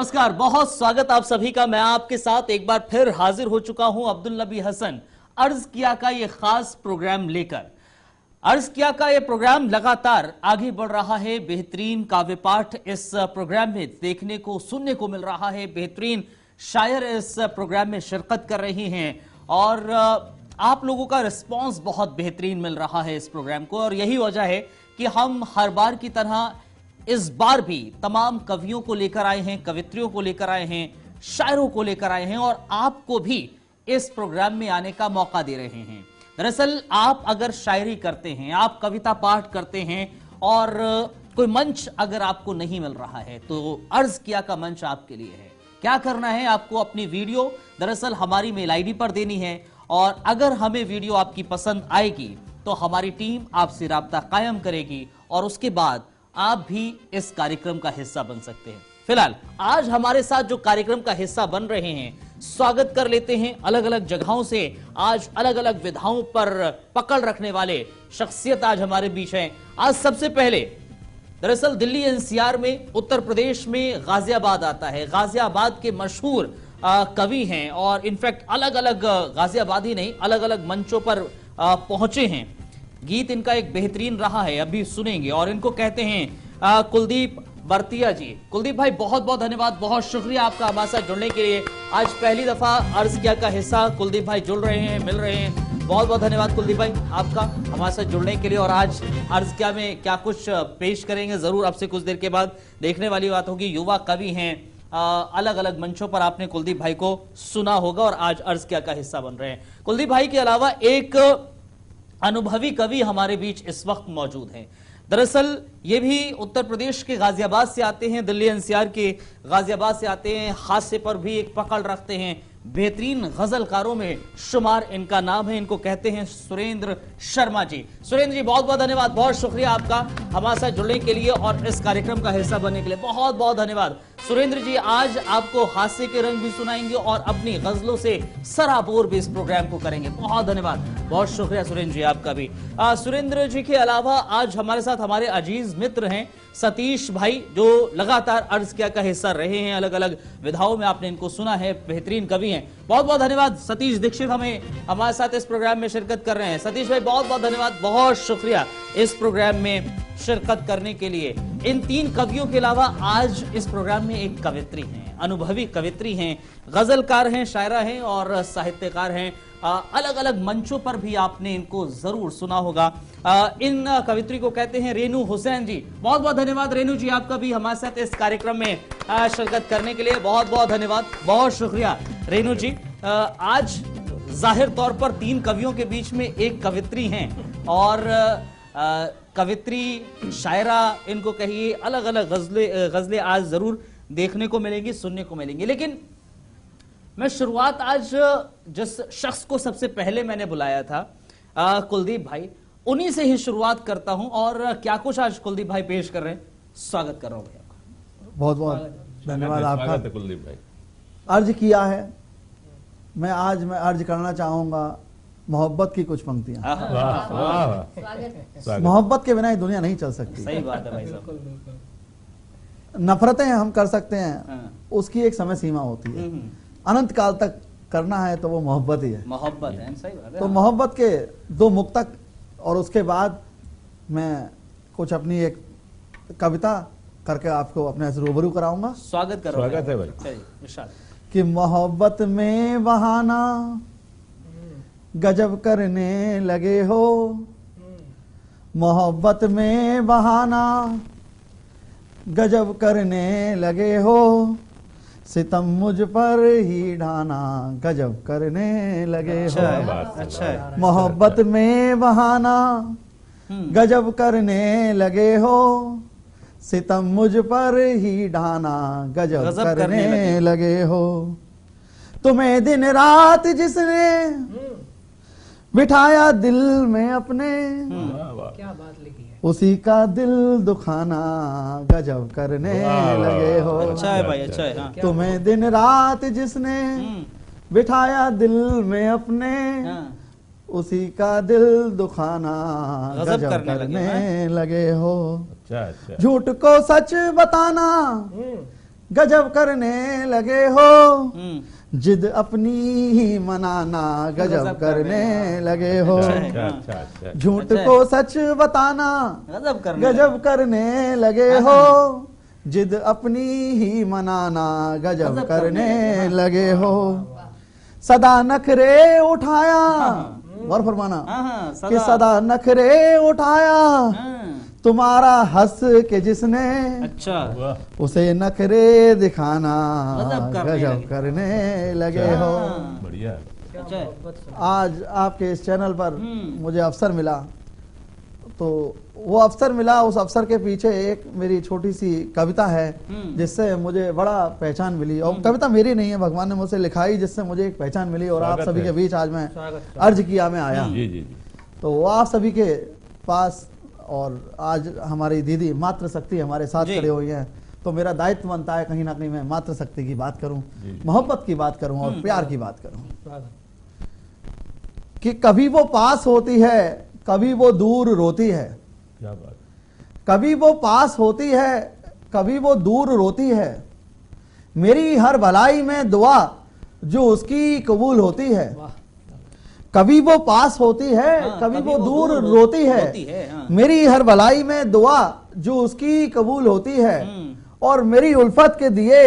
नमस्कार, बहुत स्वागत आप सभी का। मैं आपके साथ एक बार फिर हाजिर हो चुका हूं अब्दुल नबी हसन अर्ज किया का ये खास प्रोग्राम लेकर। अर्ज किया का ये प्रोग्राम लगातार आगे बढ़ रहा है। बेहतरीन काव्य पाठ इस प्रोग्राम में देखने को सुनने को मिल रहा है। बेहतरीन शायर इस प्रोग्राम में शिरकत कर रही हैं और आप लोगों का रिस्पांस बहुत बेहतरीन मिल रहा है इस प्रोग्राम को। और यही वजह है कि हम हर बार की तरह इस बार भी तमाम कवियों को लेकर आए हैं, कवित्रियों को लेकर आए हैं, शायरों को लेकर आए हैं और आपको भी इस प्रोग्राम में आने का मौका दे रहे हैं। दरअसल आप अगर शायरी करते हैं, आप कविता पाठ करते हैं और कोई मंच अगर आपको नहीं मिल रहा है तो अर्ज किया का मंच आपके लिए है। क्या करना है, आपको अपनी वीडियो दरअसल हमारी मेल आईडी पर देनी है और अगर हमें वीडियो आपकी पसंद आएगी तो हमारी टीम आपसे राब्ता कायम करेगी और उसके बाद आप भी इस कार्यक्रम का हिस्सा बन सकते हैं। फिलहाल आज हमारे साथ जो कार्यक्रम का हिस्सा बन रहे हैं, स्वागत कर लेते हैं अलग अलग जगहों से। आज अलग अलग विधाओं पर पकड़ रखने वाले शख्सियत आज हमारे बीच हैं। आज सबसे पहले दरअसल दिल्ली एनसीआर में, उत्तर प्रदेश में गाजियाबाद आता है। गाजियाबाद के मशहूर कवि हैं और इनफैक्ट अलग अलग गाजियाबाद ही नहीं, अलग अलग मंचों पर पहुंचे हैं। गीत इनका एक बेहतरीन रहा है, अभी सुनेंगे। और इनको कहते हैं कुलदीप बरतिया जी। कुलदीप भाई बहुत बहुत धन्यवाद, बहुत शुक्रिया आपका हमारे साथ जुड़ने के लिए। आज पहली दफा अर्ज किया का हिस्सा कुलदीप भाई जुड़ रहे हैं, मिल रहे हैं। बहुत बहुत धन्यवाद कुलदीप भाई आपका हमारे साथ जुड़ने के लिए। और आज अर्ज किया में क्या कुछ पेश करेंगे, जरूर आपसे कुछ देर के बाद देखने वाली बात होगी। युवा कवि हैं, अलग अलग मंचों पर आपने कुलदीप भाई को सुना होगा और आज अर्ज किया का हिस्सा बन रहे हैं। कुलदीप भाई के अलावा एक अनुभवी कवि हमारे बीच इस वक्त मौजूद हैं। दरअसल ये भी उत्तर प्रदेश के गाजियाबाद से आते हैं, दिल्ली एनसीआर के गाजियाबाद से आते हैं। हास्य पर भी एक पकड़ रखते हैं, बेहतरीन गजलकारों में शुमार इनका नाम है। इनको कहते हैं सुरेंद्र शर्मा जी। सुरेंद्र जी बहुत बहुत धन्यवाद, बहुत शुक्रिया आपका हमारे साथ जुड़ने के लिए और इस कार्यक्रम का हिस्सा बनने के लिए। बहुत बहुत धन्यवाद सुरेंद्र जी। आज आपको हास्य के रंग भी सुनाएंगे और अपनी गजलों से सराबोर भी इस प्रोग्राम को करेंगे। बहुत धन्यवाद, बहुत शुक्रिया सुरेंद्र जी आपका भी। सुरेंद्र जी के अलावा आज हमारे साथ हमारे अजीज मित्र हैं सतीश भाई, जो लगातार अर्ज किया का हिस्सा रहे हैं। अलग अलग विधाओं में आपने इनको सुना है, बेहतरीन कवि हैं। बहुत बहुत धन्यवाद। सतीश दीक्षित हमारे साथ इस प्रोग्राम में शिरकत कर रहे हैं। सतीश भाई बहुत बहुत धन्यवाद, बहुत शुक्रिया इस प्रोग्राम में शिरकत करने के लिए। इन तीन कवियों के अलावा आज इस प्रोग्राम में एक कवित्री हैं, अनुभवी कवित्री हैं, गजलकार हैं, शायरा हैं और साहित्यकार हैं। अलग अलग मंचों पर भी आपने इनको जरूर सुना होगा। इन कवित्री को कहते हैं रेनू हुसैन जी। बहुत बहुत धन्यवाद रेनू जी आपका भी हमारे साथ इस कार्यक्रम में शिरकत करने के लिए। बहुत बहुत धन्यवाद, बहुत शुक्रिया रेनू जी। आज जाहिर तौर पर तीन कवियों के बीच में एक कवित्री हैं और कवित्री, शायरा इनको कहिए, अलग अलग गजलें आज जरूर देखने को मिलेंगी, सुनने को मिलेंगी। लेकिन मैं शुरुआत आज जिस शख्स को सबसे पहले मैंने बुलाया था कुलदीप भाई, उन्हीं से ही शुरुआत करता हूं। और क्या कुछ आज कुलदीप भाई पेश कर रहे हैं, स्वागत कर रहा हूं भैया। बहुत बहुत धन्यवाद आपका। कुलदीप भाई अर्ज किया है, मैं अर्ज करना चाहूंगा मोहब्बत की कुछ पंक्तियां। मोहब्बत के बिना ये दुनिया नहीं चल सकती। सही बात है भाई साहब। नफरतें हम कर सकते हैं, उसकी एक समय सीमा होती है। अनंत काल तक करना है तो वो मोहब्बत ही है। मोहब्बत है, सही बात है। तो मोहब्बत के दो मुक्तक और उसके बाद मैं कुछ अपनी एक कविता करके आपको अपने से रूबरू कराऊंगा। स्वागत करो। स्वागत है भाई। चलिए कि मोहब्बत में बहाना गजब करने लगे हो, मोहब्बत में बहाना गजब करने लगे हो, सितम मुझ पर ही ढाना गजब करने लगे हो। अच्छा है। मोहब्बत में बहाना गजब करने लगे हो, सितम मुझ पर ही ढाना गजब करने लगे हो। तुम्हें दिन रात जिसने बिठाया दिल में अपने, क्या बात लिखी है, उसी का दिल दुखाना गजब करने लगे हो। अच्छा है भाई, अच्छा है। हाँ। तुम्हें दिन रात जिसने बिठाया दिल में अपने, उसी का दिल दुखाना गजब करने लगे हो। अच्छा। झूठ को सच बताना गजब करने लगे हो, जिद अपनी ही मनाना गजब करने लगे हो, झूठ को सच बताना गजब करने लगे हो, जिद अपनी ही मनाना गजब करने लगे हो, सदा नखरे उठाया, और फरमाना कि सदा नखरे उठाया तुम्हारा हंस के जिसने, अच्छा, उसे नखरे दिखाना गजब करने लगे हो। बढ़िया। आज आपके इस चैनल पर मुझे अवसर मिला, तो वो अवसर मिला, उस अवसर के पीछे एक मेरी छोटी सी कविता है जिससे मुझे बड़ा पहचान मिली। और कविता मेरी नहीं है, भगवान ने मुझसे लिखाई जिससे मुझे एक पहचान मिली, और आप सभी के बीच आज मैं अर्ज किया मैं आया। जी जी। तो वो आप सभी के पास, और आज हमारी दीदी मातृशक्ति हमारे साथ खड़े हुई हैं, तो मेरा दायित्व बनता है कहीं ना कहीं मैं मातृशक्ति की बात करूं, मोहब्बत की बात करूं और प्यार की बात करूं। कि कभी वो पास होती है, कभी वो दूर रोती है, क्या बात। कभी वो पास होती है, कभी वो दूर रोती है, मेरी हर भलाई में दुआ जो उसकी कबूल होती है। कभी वो पास होती है, कभी वो दूर रोती है, मेरी हर भलाई में दुआ जो उसकी कबूल होती है, और मेरी उल्फत के दिए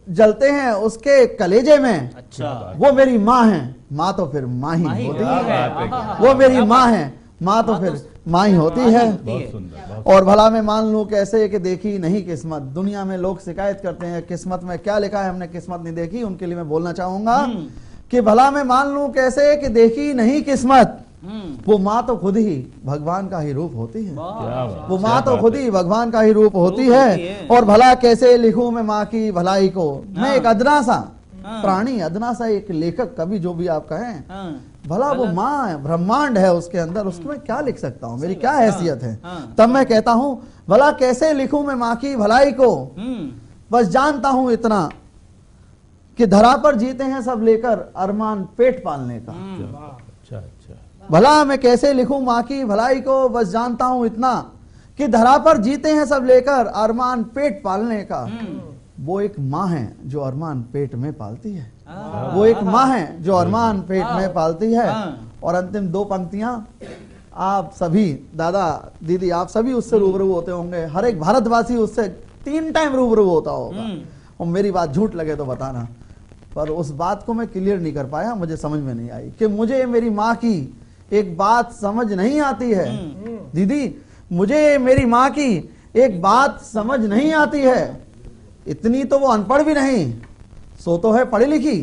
जलते हैं उसके कलेजे में। अच्छा, वो मेरी माँ है, माँ तो फिर माँ ही होती है। वो मेरी माँ है, माँ तो फिर माँ ही होती है। बहुत सुंदर। और भला मैं मान लूं कैसे कि देखी नहीं किस्मत। दुनिया में लोग शिकायत करते हैं किस्मत में क्या लिखा है, हमने किस्मत नहीं देखी। उनके लिए मैं बोलना चाहूंगा कि भला मैं मान लूं कैसे कि देखी नहीं किस्मत, वो माँ तो खुद ही भगवान का ही रूप होती है। वो माँ तो खुद ही भगवान का ही रूप होती है। और भला कैसे लिखूं मैं माँ की भलाई को, मैं एक अदना सा प्राणी, अदना सा एक लेखक, कवि, जो भी आप कहें, भला वो माँ ब्रह्मांड है उसके अंदर, उसमें क्या लिख सकता हूँ, मेरी क्या हैसियत है। तब मैं कहता हूँ भला कैसे लिखूं मैं माँ की भलाई को, बस जानता हूं इतना कि धरा पर जीते हैं सब लेकर अरमान पेट पालने का। अच्छा अच्छा। भला मैं कैसे लिखूं माँ की भलाई को, बस जानता हूं इतना कि धरा पर जीते हैं सब लेकर अरमान पेट पालने का। वो एक माँ है जो अरमान पेट में पालती है, वो एक माँ है जो अरमान पेट में पालती है। और अंतिम दो पंक्तियां, आप सभी दादा दीदी आप सभी उससे रूबरू होते होंगे, हर एक भारतवासी उससे 3 टाइम रूबरू होता होगा। और मेरी बात झूठ लगे तो बताना, पर उस बात को मैं क्लियर नहीं कर पाया, मुझे समझ में नहीं आई कि मुझे मेरी माँ की एक बात समझ नहीं आती है। दीदी, मुझे मेरी माँ की एक बात समझ नहीं आती है। इतनी तो वो अनपढ़ भी नहीं, सो तो है पढ़ी लिखी,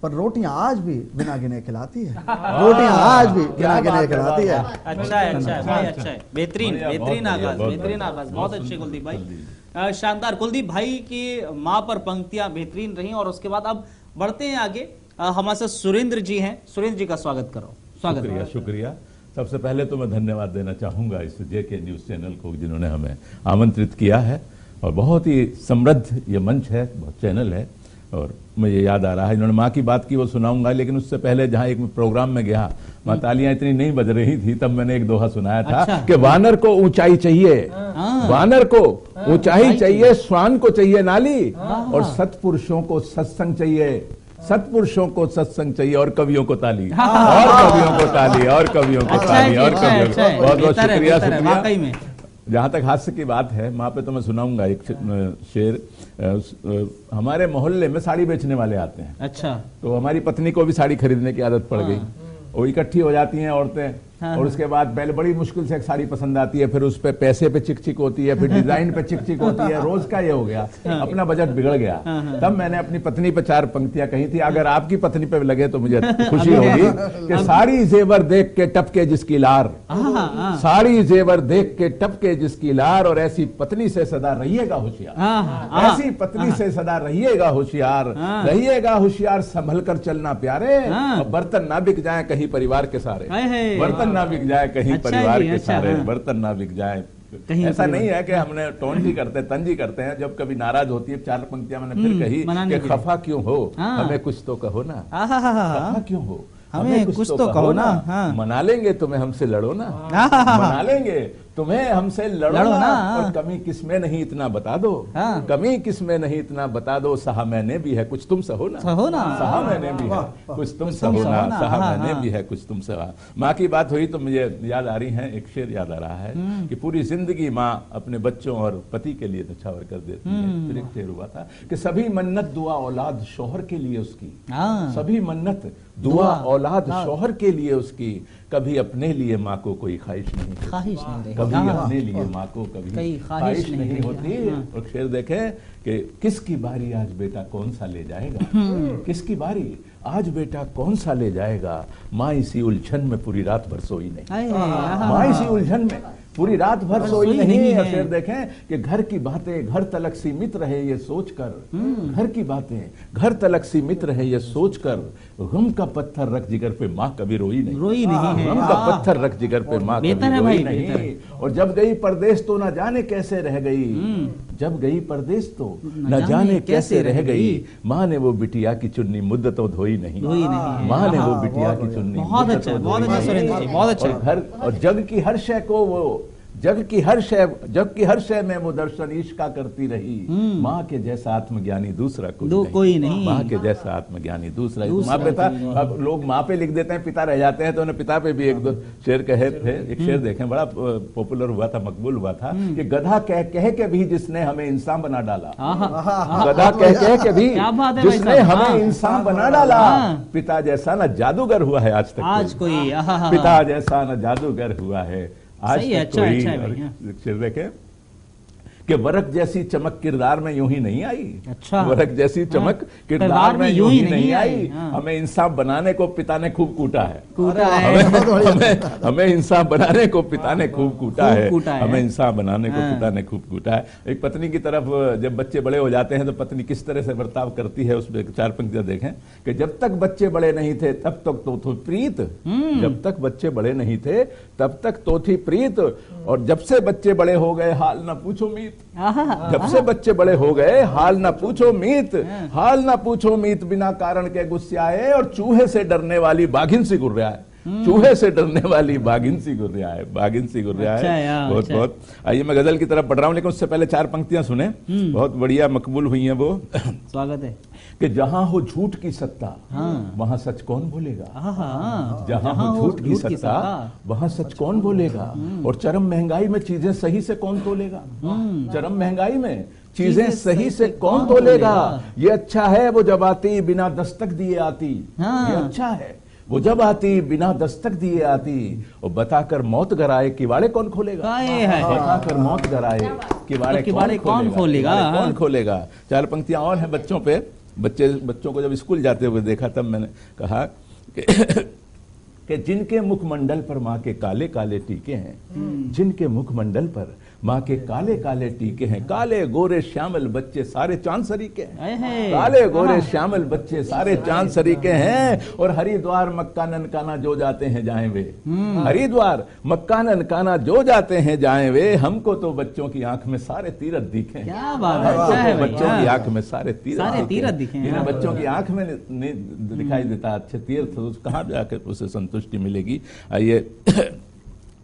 पर रोटियां आज भी बिना गिने खिलाती है। रोटियां आज भी बिना गिने खिलाती है। अच्छा है, अच्छा है भाई, अच्छा है, बेहतरीन बेहतरीन आगाज, बेहतरीन आगाज, बहुत अच्छे कुलदीप भाई, शानदार। कुलदीप भाई की माँ पर पंक्तियां बेहतरीन रही। और उसके बाद अब बढ़ते हैं आगे, हमारे साथ सुरेंद्र जी हैं। सुरेंद्र जी का स्वागत करो। स्वागत। शुक्रिया शुक्रिया। सबसे पहले तो मैं धन्यवाद देना चाहूंगा इस जेके न्यूज चैनल को जिन्होंने हमें आमंत्रित किया है, और बहुत ही समृद्ध ये मंच है, बहुत चैनल है। और मुझे याद आ रहा है, इन्होंने माँ की बात की, वो सुनाऊंगा, लेकिन उससे पहले जहाँ एक प्रोग्राम में गया, वहाँ तालियां इतनी नहीं बज रही थी, तब मैंने एक दोहा सुनाया था। अच्छा। कि वानर को ऊंचाई चाहिए, वानर को ऊंचाई चाहिए, श्वान को चाहिए नाली, और सत्पुरुषों को सत्संग चाहिए, सत्पुरुषों को सत्संग चाहिए, और कवियों को ताली, और कवियों को ताली, और कवियों को ताली, और कवियों को। बहुत बहुत शुक्रिया शुक्रिया। जहाँ तक हास्य की बात है, वहाँ पे तो मैं सुनाऊंगा एक शेर। हमारे मोहल्ले में साड़ी बेचने वाले आते हैं। अच्छा। तो हमारी पत्नी को भी साड़ी खरीदने की आदत पड़ गई। वो इकट्ठी हो जाती हैं औरतें, और उसके बाद पहले बड़ी मुश्किल से एक साड़ी पसंद आती है, फिर उस पे पैसे पे चिक चिक होती है, फिर डिजाइन पे चिक चिक होती है। रोज का ये हो गया, अपना बजट बिगड़ गया। तब मैंने अपनी पत्नी पे 4 पंक्तियां कही थी। अगर आपकी पत्नी पे लगे तो मुझे खुशी होगी कि साड़ी जेवर देख के टपके जिसकी लार, साड़ी जेवर देख के टपके जिसकी लार, और ऐसी पत्नी से सदा रहिएगा होशियार, ऐसी पत्नी से सदा रहिएगा होशियार, रहिएगा होशियार, संभल कर चलना प्यारे, और बर्तन ना बिक जाए कहीं परिवार के सारे, बर्तन ना बिक जाए कहीं परिवार के सारे, बर्तन ना बिक जाए। ऐसा नहीं है कि हमने टोन जी करते, तंजी करते हैं। जब कभी नाराज होती है, 4 पंक्तियां मैंने फिर कही कि खफा क्यों हो, हमें कुछ तो कहो ना, खफा क्यों हो, हमें कुछ तो कहो ना, मना लेंगे तुम्हें हमसे लड़ो ना, मना लेंगे तुम्हें हमसे लड़ो लड़ो ना। और कमी किसमें नहीं इतना बता दो। हाँ। कमी किसमें नहीं इतना बता दो, सहा मैंने भी है कुछ तुम सहो ना। सहो ना। सहा मैंने भी है कुछ तुम सहो ना, सहा हाँ, मैंने हाँ। भी है कुछ तुम सहा। माँ की बात हुई तो मुझे याद आ रही है, एक शेर याद आ रहा है कि पूरी जिंदगी माँ अपने बच्चों और पति के लिए न्यौछावर कर देती है। फिर एक शेर हुआ था कि सभी मन्नत दुआ औलाद शौहर के लिए उसकी, हाँ। सभी मन्नत दुआ औलाद शौहर के लिए उसकी, कभी अपने लिए माँ को कोई ख्वाहिश नहीं होती। ख्वाहिश नहीं रही। कभी हाँ। अपने लिए माँ को कभी कई ख्वाहिश नहीं रही। होती। हाँ। और शेर देखें कि किसकी बारी आज बेटा कौन सा ले जाएगा, किसकी बारी आज बेटा कौन सा ले जाएगा, माँ इसी उलझन में पूरी रात भर सोई नहीं। आए, माँ इसी उलझन में पूरी रात भर सोई नहीं नहीं है। है। फिर देखें कि घर की बातें घर तलक सीमित रहे ये सोचकर, घर की बातें घर तलक सीमित रहे ये सोचकर, गम का पत्थर रख जिगर पे माँ कभी रोई नहीं। रोई नहीं है। गम का पत्थर रख जिगर पे माँ कभी बेहतर है रोई भाई, नहीं। बेहतर। और जब गई परदेश तो न जाने कैसे रह गई, जब गई परदेश तो न जाने कैसे रह गई, माँ ने वो बिटिया की चुन्नी मुद्दतों धोई नहीं। धोई नहीं। माँ ने वो बिटिया की चुन्नी बहुत अच्छा, मुद्दतों बहुत धोई अच्छा नहीं। सुरेंद्र जी, बहुत अच्छा। और घर और जग की हर शय को वो जग की हर शय में वो दर्शन ईश्का करती रही। माँ के जैसा आत्मज्ञानी दूसरा कोई नहीं। माँ के जैसा आत्मज्ञानी दूसरा दूसरा माँ पिता। कोई नहीं। अब लोग माँ पे लिख देते हैं, पिता रह जाते हैं, तो उन्हें पिता पे भी एक दो शेर कहे थे। एक शेर देखें, बड़ा पॉपुलर हुआ था, मकबूल हुआ था कि गधा कह कह के भी जिसने हमें इंसान बना डाला, गधा कह कह के भी क्या बात है भाई जिसने साहब। हमें हाँ। इंसान बना डाला, हाँ। पिता जैसा ना जादूगर हुआ है आज तक आज कोई पिता जैसा न जादूगर हुआ है आज सही है, तक अच्छा कोई। है भाई, और हाँ। शेर देखें कि वरक जैसी चमक किरदार में यूं ही नहीं आई। अच्छा। वरक जैसी चमक हाँ। किरदार में यूं ही नहीं आई। हमें इंसान बनाने को पिता ने खूब कूटा है। कूटा है। हमें इंसान बनाने को पिता ने खूब कूटा खूब है। कूटा है। हमें इंसान बनाने को हाँ। पिता ने खूब कूटा है। एक पत्नी की तरफ जब बच्चे बड़े हो जाते हैं तो पत्नी किस तरह से बर्ताव करती है, उसमें चार पंक्तियां देखें कि जब तक बच्चे बड़े नहीं थे तब तक तो थी प्रीत, जब तक बच्चे बड़े नहीं थे तब तक तो थी प्रीत, और जब से बच्चे बड़े हो गए हाल ना पूछो मीत। जब से बच्चे बड़े हो गए हाल ना पूछो मीत, हाल ना पूछो मीत, बिना कारण के गुस्साए और चूहे से डरने वाली बाघिन सी गुर्रिया है। चूहे से डरने वाली बाघिन सी गुर्रिया है, बाघिन सी गुर्रिया अच्छा है। यार, बहुत अच्छा। बहुत आइए मैं गजल की तरफ बढ़ रहा हूं, लेकिन उससे पहले चार पंक्तियां सुने, बहुत बढ़िया मकबूल हुई हैं वो। स्वागत है। कि जहां हो झूठ की सत्ता हाँ। वहां सच कौन बोलेगा, हाँ। जहां हो झूठ की सत्ता वहां सच कौन बोलेगा, और चरम महंगाई में चीजें सही से कौन तोलेगा, चरम महंगाई में चीजें सही से कौन तोलेगा। ये अच्छा है वो जब आती बिना दस्तक दिए आती, हाँ। ये अच्छा है वो जब आती बिना दस्तक दिए आती, और बताकर मौत गराए किवाड़े कौन खोलेगा, हाय हाय। बताकर मौत गराए किवाड़े किवाड़े कौन खोलेगा, किवाड़े हाँ। कौन खोलेगा। चार पंक्तियां और हैं बच्चों पे। बच्चों को जब स्कूल जाते हुए देखा तब मैंने कहा कि जिनके मुखमंडल पर माँ के काले काले टीके हैं, जिनके मुखमंडल पर माँ के काले काले टीके हैं, काले गोरे श्यामल बच्चे सारे चांद सरीके हैं, काले गोरे श्यामल बच्चे सारे चांद सरीके हैं, और हरिद्वार मक्का ननकाना जो जाते हैं जाएं वे, हरिद्वार मक्का ननकाना जो जाते हैं जाएं वे, हमको तो बच्चों की आंख में सारे तीरथ दिखे। क्या बात है, अच्छा है भाई, बच्चों की आंख में सारे तीरथ दिखे। इन्हें बच्चों की आंख में नहीं दिखाई देता अच्छे तीर्थ, तो कहाँ जाकर उसे संतुष्टि मिलेगी। आइए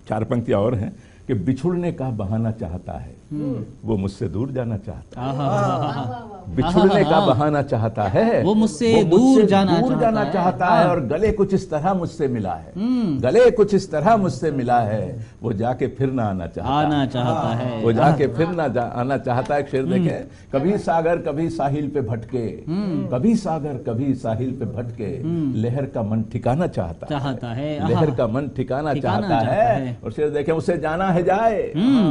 चार पंक्तियां और हैं कि बिछुड़ने का बहाना चाहता है वो मुझसे दूर जाना चाहता है, बिछुड़ने का बहाना चाहता है वो मुझसे दूर जाना चाहता है, और गले कुछ इस तरह मुझसे मिला है, गले कुछ इस तरह मुझसे मिला है, वो जाके फिर ना आना चाहता है, वो जाके फिर ना आना चाहता है। शेर देखे, कभी सागर कभी साहिल पे भटके, कभी सागर कभी साहिल पे भटके, लहर का मन ठिकाना चाहता है, लहर का मन ठिकाना चाहता है। और शेर देखे, उसे जाना है जाए,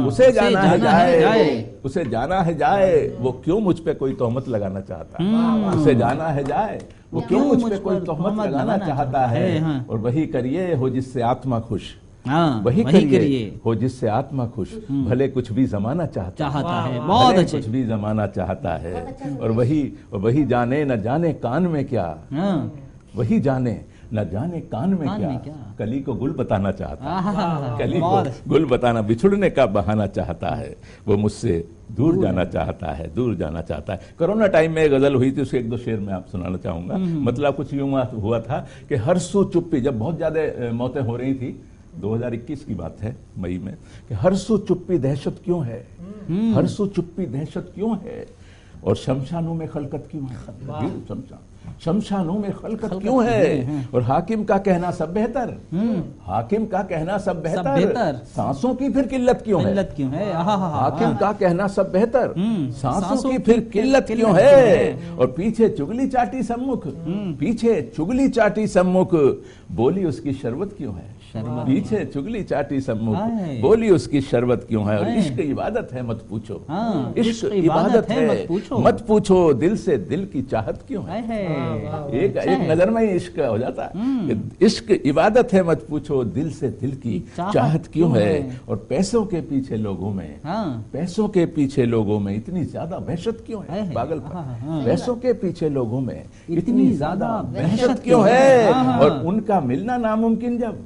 उसे जाना है जाए, उसे जाना है जाए, वो क्यों मुझ पे कोई तोहमत लगाना चाहता है, उसे जाना है जाए, वो क्यों मुझ पे कोई तोहमत लगाना चाहता है। और वही करिए हो जिससे आत्मा खुश, वही करिए हो जिससे आत्मा खुश, भले कुछ भी जमाना चाहता है, बहुत अच्छा, कुछ भी जमाना चाहता है। और वही जाने न जाने कान में क्या, वही जाने न जाने कान में क्या, कली को गुल बताना चाहता है, कली को गुल बताना, बिछुड़ने का बहाना चाहता है, वो मुझसे दूर जाना चाहता है, दूर जाना चाहता है। कोरोना टाइम में एक गजल हुई थी, उसके एक दो शेर मैं आप सुनाना चाहूंगा। मतलब कुछ यूं हुआ था कि हर सू चुप्पी, जब बहुत ज्यादा मौतें हो रही थी 2021 की बात है, मई में, कि हर्षो चुप्पी दहशत क्यों है, हर्षो चुप्पी दहशत क्यों है, और शमशानों में खलकत क्यों है, शमशानों में खलकत क्यों है, और हाकिम का कहना सब बेहतर, हाकिम का कहना सब बेहतर, सांसों की फिर किल्लत क्यों है, हाकिम का कहना सब बेहतर, सांसों की फिर किल्लत क्यों है, और पीछे चुगली चाटी सम्मुख, पीछे चुगली चाटी सम्मुख, बोली उसकी शरबत क्यों है, पीछे चुगली चाटी सम्मुख, बोली उसकी शरबत क्यों है, और इश्क इबादत है मत पूछो, इश्क इबादत है मत पूछो, दिल से दिल की चाहत क्यों है, एक नजर में ही इश्क हो जाता है, इश्क इबादत है मत पूछो, दिल से दिल की चाहत क्यों है, और पैसों के पीछे लोगों में, पैसों के पीछे लोगों में इतनी ज्यादा वहशत क्यों है, पागलपन, पैसों के पीछे लोगों में इतनी ज्यादा वहशत क्यों है, और उनका मिलना नामुमकिन जब,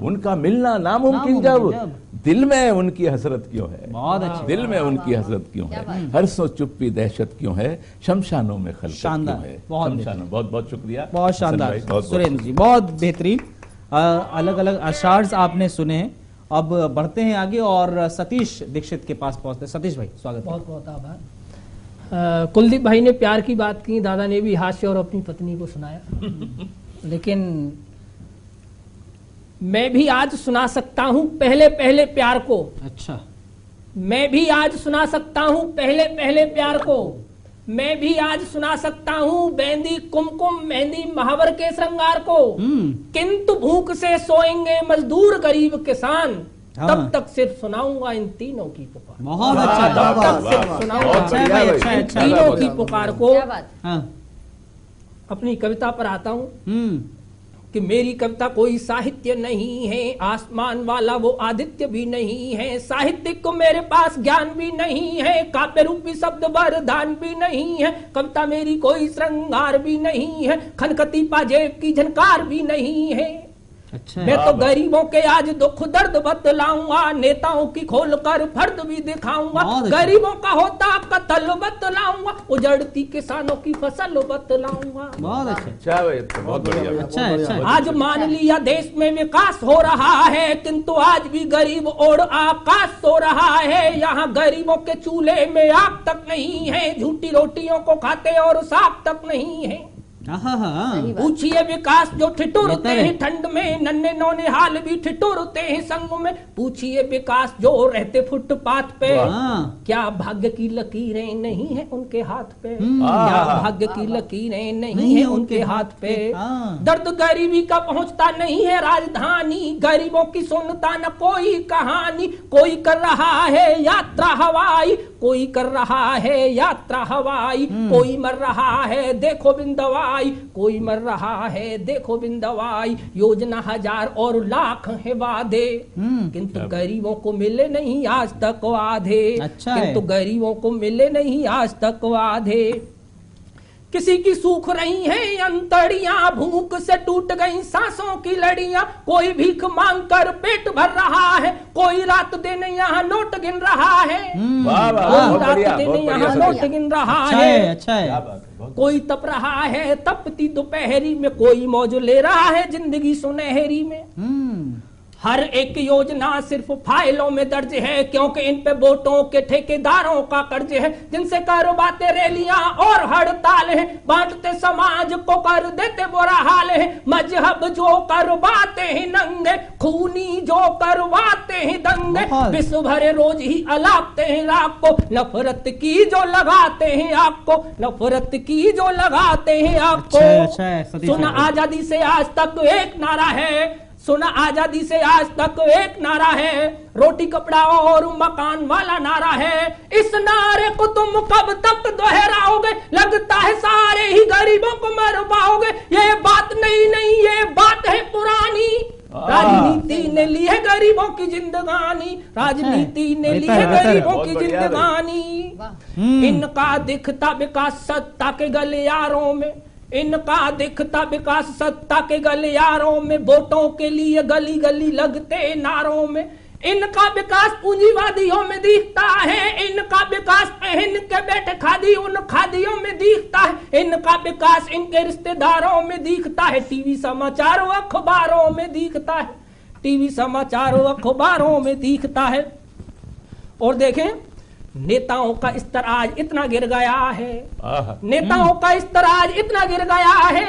उनका मिलना नामुमकिन जब, दिल में उनकी हसरत क्यों है, बहुत अच्छी, दिल में उनकी हसरत क्यों है, हर्षो चुप्पी दहशत क्यों है, शमशानों में खलकत क्यों है, शमशानों। बहुत बहुत शुक्रिया, बहुत शानदार सुरेंद्र जी, बहुत बेहतरीन अलग अलग अशार्स आपने सुने हैं। अब बढ़ते हैं आगे और सतीश दीक्षित के पास पहुंचते हैं। सतीश भाई स्वागत। बहुत बहुत आभार। कुलदीप भाई ने प्यार की बात की, दादा ने भी हास्य और अपनी पत्नी को सुनाया, लेकिन मैं भी आज सुना सकता हूं पहले पहले प्यार को। अच्छा, मैं भी आज सुना सकता हूं पहले पहले प्यार को, मैं भी आज सुना सकता हूं बेंदी कुमकुम मेहंदी महावर के श्रृंगार को, किंतु भूख से सोएंगे मजदूर गरीब किसान, तब तक सिर्फ सुनाऊंगा इन तीनों की पुकार। बहुत अच्छा, तब तक सिर्फ सुनाऊंगा इन तीनों की पुकार को। अपनी कविता पर आता हूं कि मेरी कविता कोई साहित्य नहीं है, आसमान वाला वो आदित्य भी नहीं है, साहित्यिक को मेरे पास ज्ञान भी नहीं है, काव्य रूपी शब्द वरदान भी नहीं है, कविता मेरी कोई श्रृंगार भी नहीं है, खनकती पाजेब की झनकार भी नहीं है। अच्छा, मैं तो गरीबों के आज दुख दर्द बतलाऊंगा, नेताओं की खोलकर फर्द भी दिखाऊंगा, गरीबों का होता कत्ल बतलाऊंगा, उजड़ती किसानों की फसल बतलाऊंगा। बहुत अच्छा, बहुत बढ़िया। अच्छा, आज मान लिया देश में विकास हो रहा है, किंतु आज भी गरीब और आकाश सो रहा है, यहाँ गरीबों के चूल्हे में आग तक नहीं है, झूठी रोटियों को खाते और साग तक नहीं है। पूछिए विकास जो ठिठुरते हैं ठंड में, नन्हे नौने हाल भी ठिठुरते हैं संग में, पूछिए विकास जो रहते फुटपाथ पे, क्या भाग्य की लकीरें नहीं है उनके हाथ पे, क्या भाग्य की लकीरें नहीं है उनके हाथ पे, दर्द गरीबी का पहुंचता नहीं है राजधानी, गरीबों की सुनता न कोई कहानी, कोई कर रहा है यात्रा हवाई, कोई कर रहा है यात्रा हवाई, कोई मर रहा है देखो बिन दवाई, कोई मर रहा है देखो बिन दवाई, योजना हजार और लाख है वादे, किंतु गरीबों को मिले नहीं आज तक वादे। अच्छा, किंतु गरीबों को मिले नहीं आज तक वादे। किसी की सूख रही है अंतड़ियां, भूख से टूट गई सांसों की लड़ियां, कोई भीख मांग कर पेट भर रहा है, कोई रात दिन यहाँ नोट गिन रहा है, कोई रात दिन यहाँ नोट गिन रहा है। अच्छा है, कोई तप रहा है तपती दोपहरी में, कोई मौज ले रहा है जिंदगी सुनहरी में। हर एक योजना सिर्फ फाइलों में दर्ज है, क्योंकि इन पे वोटों के ठेकेदारों का कर्ज है, जिनसे करवाते रैलियां और हड़ताल है, बांटते समाज को कर देते बुरा हाल है, मजहब जो करवाते हैं नंगे, खूनी जो करवाते हैं दंगे, विश्व भरे रोज ही अलापते हैं राख को, नफरत की जो लगाते हैं आपको, नफरत की जो लगाते हैं आपको। सुना आजादी से आज तक एक नारा है, सुना आजादी से आज तक एक नारा है, रोटी कपड़ा और मकान वाला नारा है, इस नारे को तुम कब तक दोहराओगे, लगता है सारे ही गरीबों को मर पाओगे, ये बात नहीं ये बात है पुरानी, राजनीति ने ली है गरीबों की जिंदगानी, राजनीति ने ली है गरीबों की जिंदगानी। इनका दिखता विकास सत्ता के गलियारों में, इनका दिखता विकास सत्ता के गलियारों में, वोटों के लिए गली गली लगते नारों में, इनका विकास पूंजीवादियों में दिखता है, इनका विकास पहन के बैठे खादी उन खादियों में दिखता है, इनका विकास इनके रिश्तेदारों में दिखता है, टीवी समाचार अखबारों में दिखता है, टीवी समाचारों अखबारों में दिखता है। और देखें, नेताओं का स्तर आज इतना गिर गया है, नेताओं का स्तर आज इतना गिर गया है।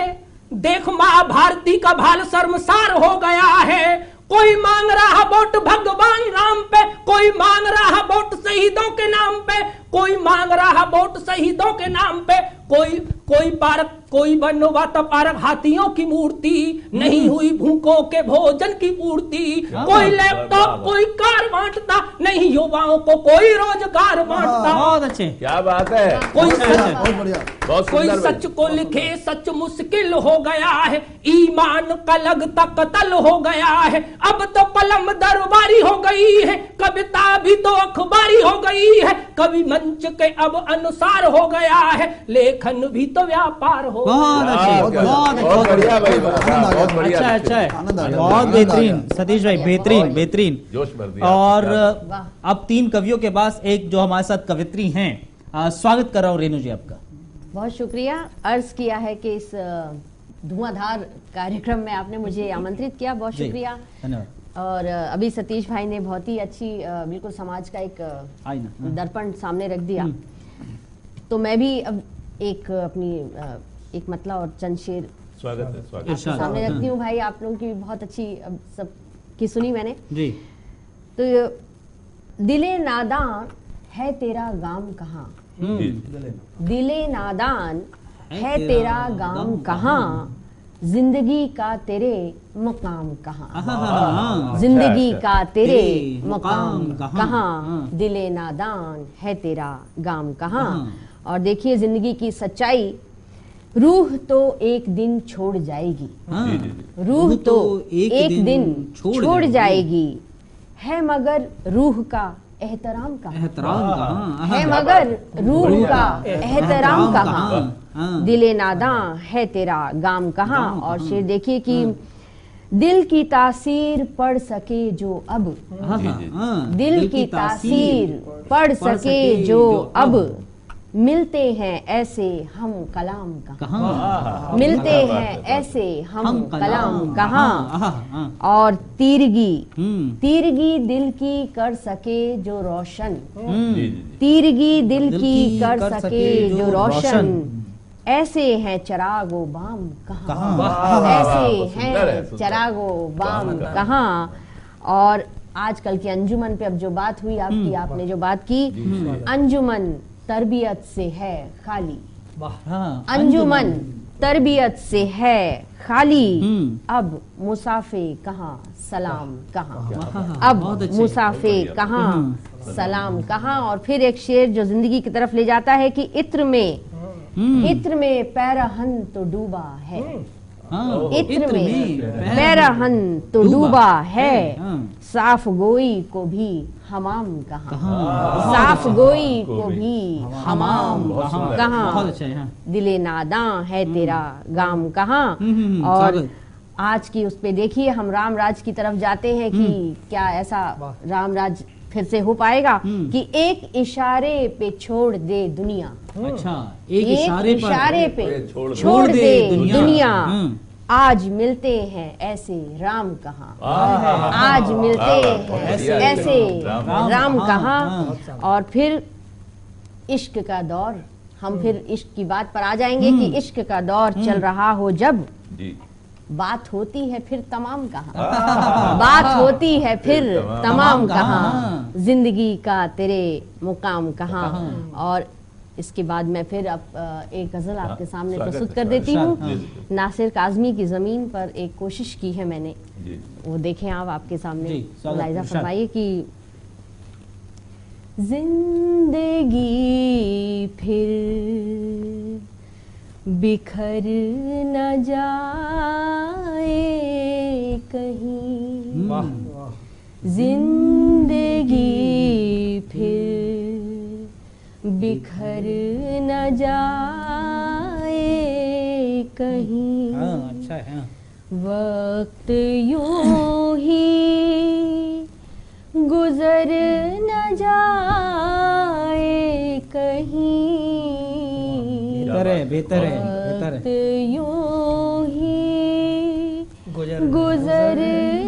देख माँ भारती का भाल शर्मसार हो गया है। कोई मांग रहा वोट भगवान राम पे, कोई मांग रहा वोट शहीदों के नाम पे, कोई मांग रहा वोट शहीदों के नाम पे। कोई पार्क, कोई बनवा पार्क हाथियों की मूर्ति, नहीं हुई भूखों के भोजन की पूर्ति। कोई लैपटॉप, कोई कार बांटता, नहीं युवाओं को कोई रोजगार बांटता। बहुत अच्छे, क्या बात है। कोई सच को लिखे सच मुश्किल हो गया है, ईमान का लगता कत्ल हो गया है। अब तो कलम दरबारी हो गई है, कविता भी तो अखबारी हो गई है। कवि मंच के अब अनुसार हो गया है, लेखन भी तो व्यापार हो। बहुत अच्छे, बहुत बढ़िया भाई, बहुत बढ़िया। अच्छा अच्छा है, बहुत बेहतरीन सतीश भाई, बेहतरीन बेहतरीन। जोश भर दिया। और अब 3 कवियों के पास एक जो हमारे साथ कवित्री हैं, स्वागत कर रहा हूँ रेणु जी आपका। बहुत शुक्रिया। अर्ज किया है कि इस धुआंधार कार्यक्रम में आपने मुझे आमंत्रित किया, बहुत शुक्रिया। धन्यवाद। और अभी सतीश भाई ने बहुत ही अच्छी बिल्कुल समाज का एक दर्पण सामने रख दिया। तो मैं भी अब एक अपनी एक मतला और चंद शेर स्वागत है, स्वागत आपके सामने रखती हूँ। भाई आप लोगों की भी बहुत अच्छी अब सब की सुनी मैंने जी। तो दिले नादान है तेरा गाम कहाँ, दिले नादान है तेरा गाम कहाँ, जिंदगी का तेरे मुकाम कहाँ, जिंदगी का तेरे मुकाम कहाँ, दिले नादान है तेरा गाम कहाँ। और देखिए जिंदगी की सच्चाई, रूह तो एक दिन छोड़ जाएगी, रूह तो एक दिन छोड़ जाएगी, है मगर रूह का एहतराम कहाँ, है मगर रूह का एहतराम कहाँ, दिले नादां है तेरा गाम कहाँ। और शेर देखिए कि दिल की तासीर पढ़ सके जो अब, दिल की तासीर पढ़ सके जो अब, मिलते हैं ऐसे हम कलाम कहाँ, मिलते हैं ऐसे हम कलाम कहाँ। और तीरगी दिल की कर सके जो रोशन, तीरगी दिल की कर सके जो रोशन, ऐसे हैं चरागो बाम कहाँ, ऐसे हैं चरागो बाम कहाँ। और आजकल की अंजुमन पे अब जो बात हुई आपकी, आपने जो बात की, अंजुमन तरबियत से है खाली, अंजुमन तरबियत से है खाली, अब मुसाफे कहाँ सलाम कहाँ, अब मुसाफे कहाँ सलाम कहाँ। और फिर एक शेर जो जिंदगी की तरफ ले जाता है कि इत्र में पैरहन तो डूबा है, इत्र में पैरहन तो डूबा है, साफ गोई को भी हमाम कहाँ, साफ गोई को भी हमाम कहाँ, दिले नादां है तेरा गाम कहाँ। और आज की उस पे देखिए हम राम राज की तरफ जाते हैं कि क्या ऐसा राम राज फिर से हो पाएगा कि एक इशारे पे छोड़ दे दुनिया, अच्छा एक इशारे पे छोड़ दे दुनिया, आज मिलते हैं ऐसे राम कहाँ, आज मिलते हैं ऐसे राम कहाँ। और फिर इश्क का दौर, हम फिर इश्क की बात पर आ जाएंगे कि इश्क का दौर चल रहा हो जब, बात होती है फिर तमाम कहाँ, बात होती है फिर तमाम कहाँ, जिंदगी का तेरे मुकाम कहाँ। और इसके बाद मैं फिर अब एक गजल आपके सामने प्रस्तुत कर देती हूँ। नासिर काज़मी की जमीन पर एक कोशिश की है मैंने, वो देखें आप आपके सामने, लाइजा फरमाइए कि जिंदगी फिर बिखर न जाए कहीं, जिंदगी फिर बिखर न जाए कहीं, अच्छा है। वक्त यूं ही गुजर न जाए कहीं, बेहतर है वक्त यूं ही गुजर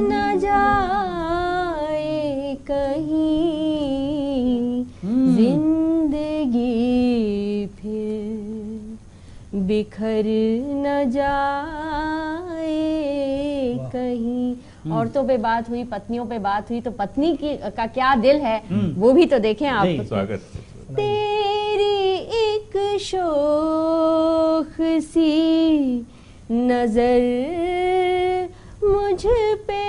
न जाए बिखर न जाए कहीं। औरतों पे बात हुई, पत्नियों पे बात हुई, तो पत्नी की का क्या दिल है वो भी तो देखें आप। स्वागत। तेरी एक शोख सी नजर मुझ पे,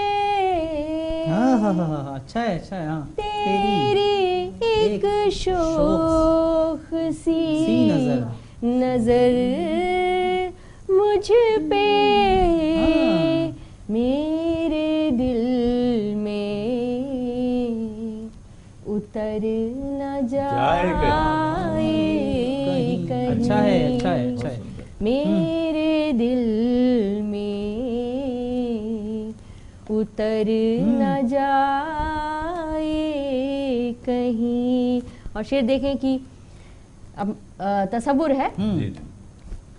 अच्छा है, अच्छा है। हाँ, तेरी एक शोख सी नजर मुझ पे, मेरे दिल में उतर न जाए कहीं। अच्छा है, अच्छा है, अच्छा है। मेरे दिल में उतर न जाए कहीं। और शेर देखें कि अब तसव्वुर है,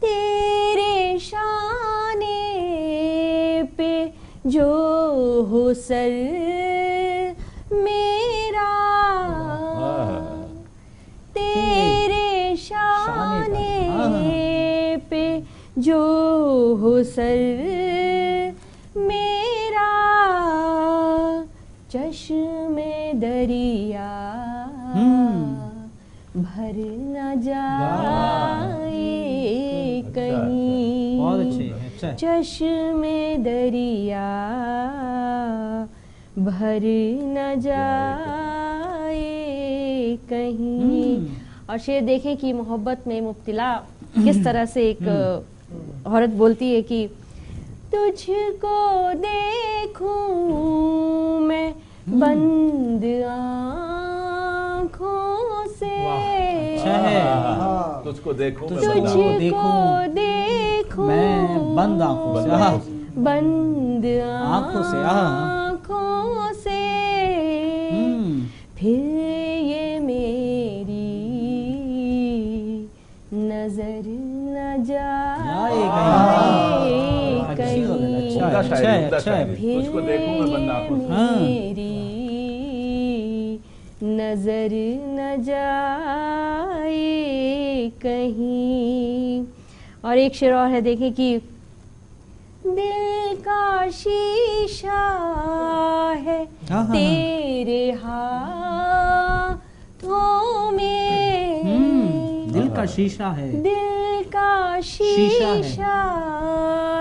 तेरे शाने पे जो हो सर मेरा, तेरे शाने पे जो हो सर मेरा, चश्मे दरिया भर न जाए कहीं। बहुत अच्छे, अच्छा है। चश्मे दरिया भर न जाए कहीं। और शेर देखें कि मोहब्बत में मुब्तला किस तरह से एक औरत बोलती है कि तुझको देखूं मैं बंद आँखों से, अच्छा है। तुझको देखूं तुझको देखूं मैं बंद आँखों से, बंद आँखों से, आँखों से, फिर ये मेरी नजर न जाए कहीं। अच्छा है, अच्छा है। तुझको देखूं मैं बंद आँखों से, मेरी नजर न जाए कहीं। और एक शेर और है, देखें कि दिल का शीशा है तेरे हाथों में, दिल का शीशा है, दिल का शीशा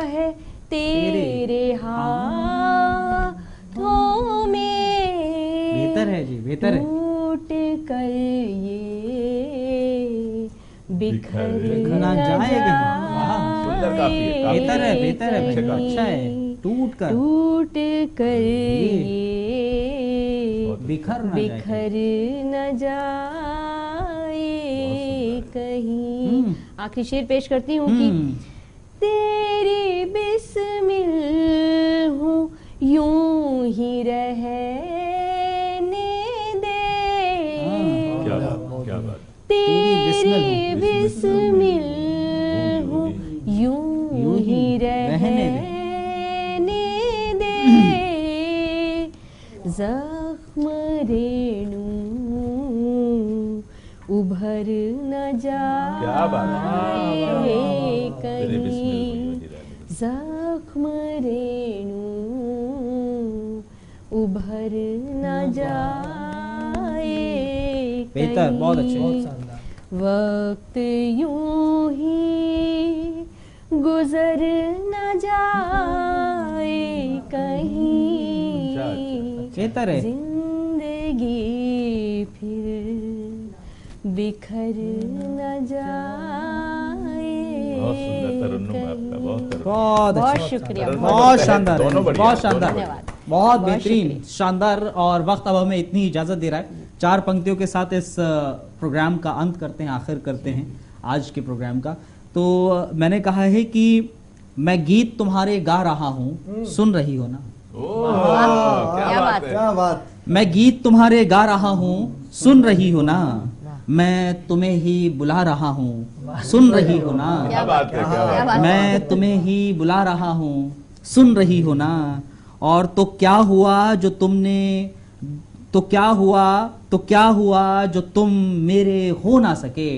है तेरे हाथों में। बेहतर है जी, बेहतर है। टूट कर ये बिखर न जाए सुंदर काफी है, काफी बेहतर है, है। बेहतर है, अच्छा है। टूट कर ये बिखर बिखर न जाए कहीं। आखिरी शेर पेश करती हूँ कि तेरी बिस्मिल हूँ यूं ही रहने दे, क्या बात, क्या बात। तेरी बिस्मिल हूँ यूं ही रहने दे, जख्म रेणु उभर न जाए क्या बात है। कहीं, जख्म रेणु उभर न जाए बेहतर, बहुत अच्छे, कहीं। वक्त यूं ही गुजर न जाए कहीं, बेहतर है। जिंदगी फिर बिखर न जाए। बहुत सुंदर तरन्नुम आपका, बहुत तरन्नुम। बहुत शुक्रिया, बहुत शानदार, दोनों बढ़िया, बहुत शानदार, दोनों धन्यवाद। बहुत बहुत बेहतरीन, शुक्रिया। शानदार। और वक्त अब हमें इतनी इजाजत दे रहा है, 4 पंक्तियों के साथ इस प्रोग्राम का अंत करते हैं, आखिर करते हैं आज के प्रोग्राम का। तो मैंने कहा है कि मैं गीत तुम्हारे गा रहा हूँ, सुन रही हो ना। क्या बात है, क्या बात। मैं गीत तुम्हारे गा रहा हूँ, सुन रही हो ना। मैं तुम्हें ही बुला रहा हूँ, सुन रही हो ना। क्या बात है, क्या बात है। मैं तुम्हें ही बुला रहा हूँ, सुन रही हो ना। और तो क्या हुआ जो तुमने, तो क्या हुआ जो तुम मेरे हो ना सके।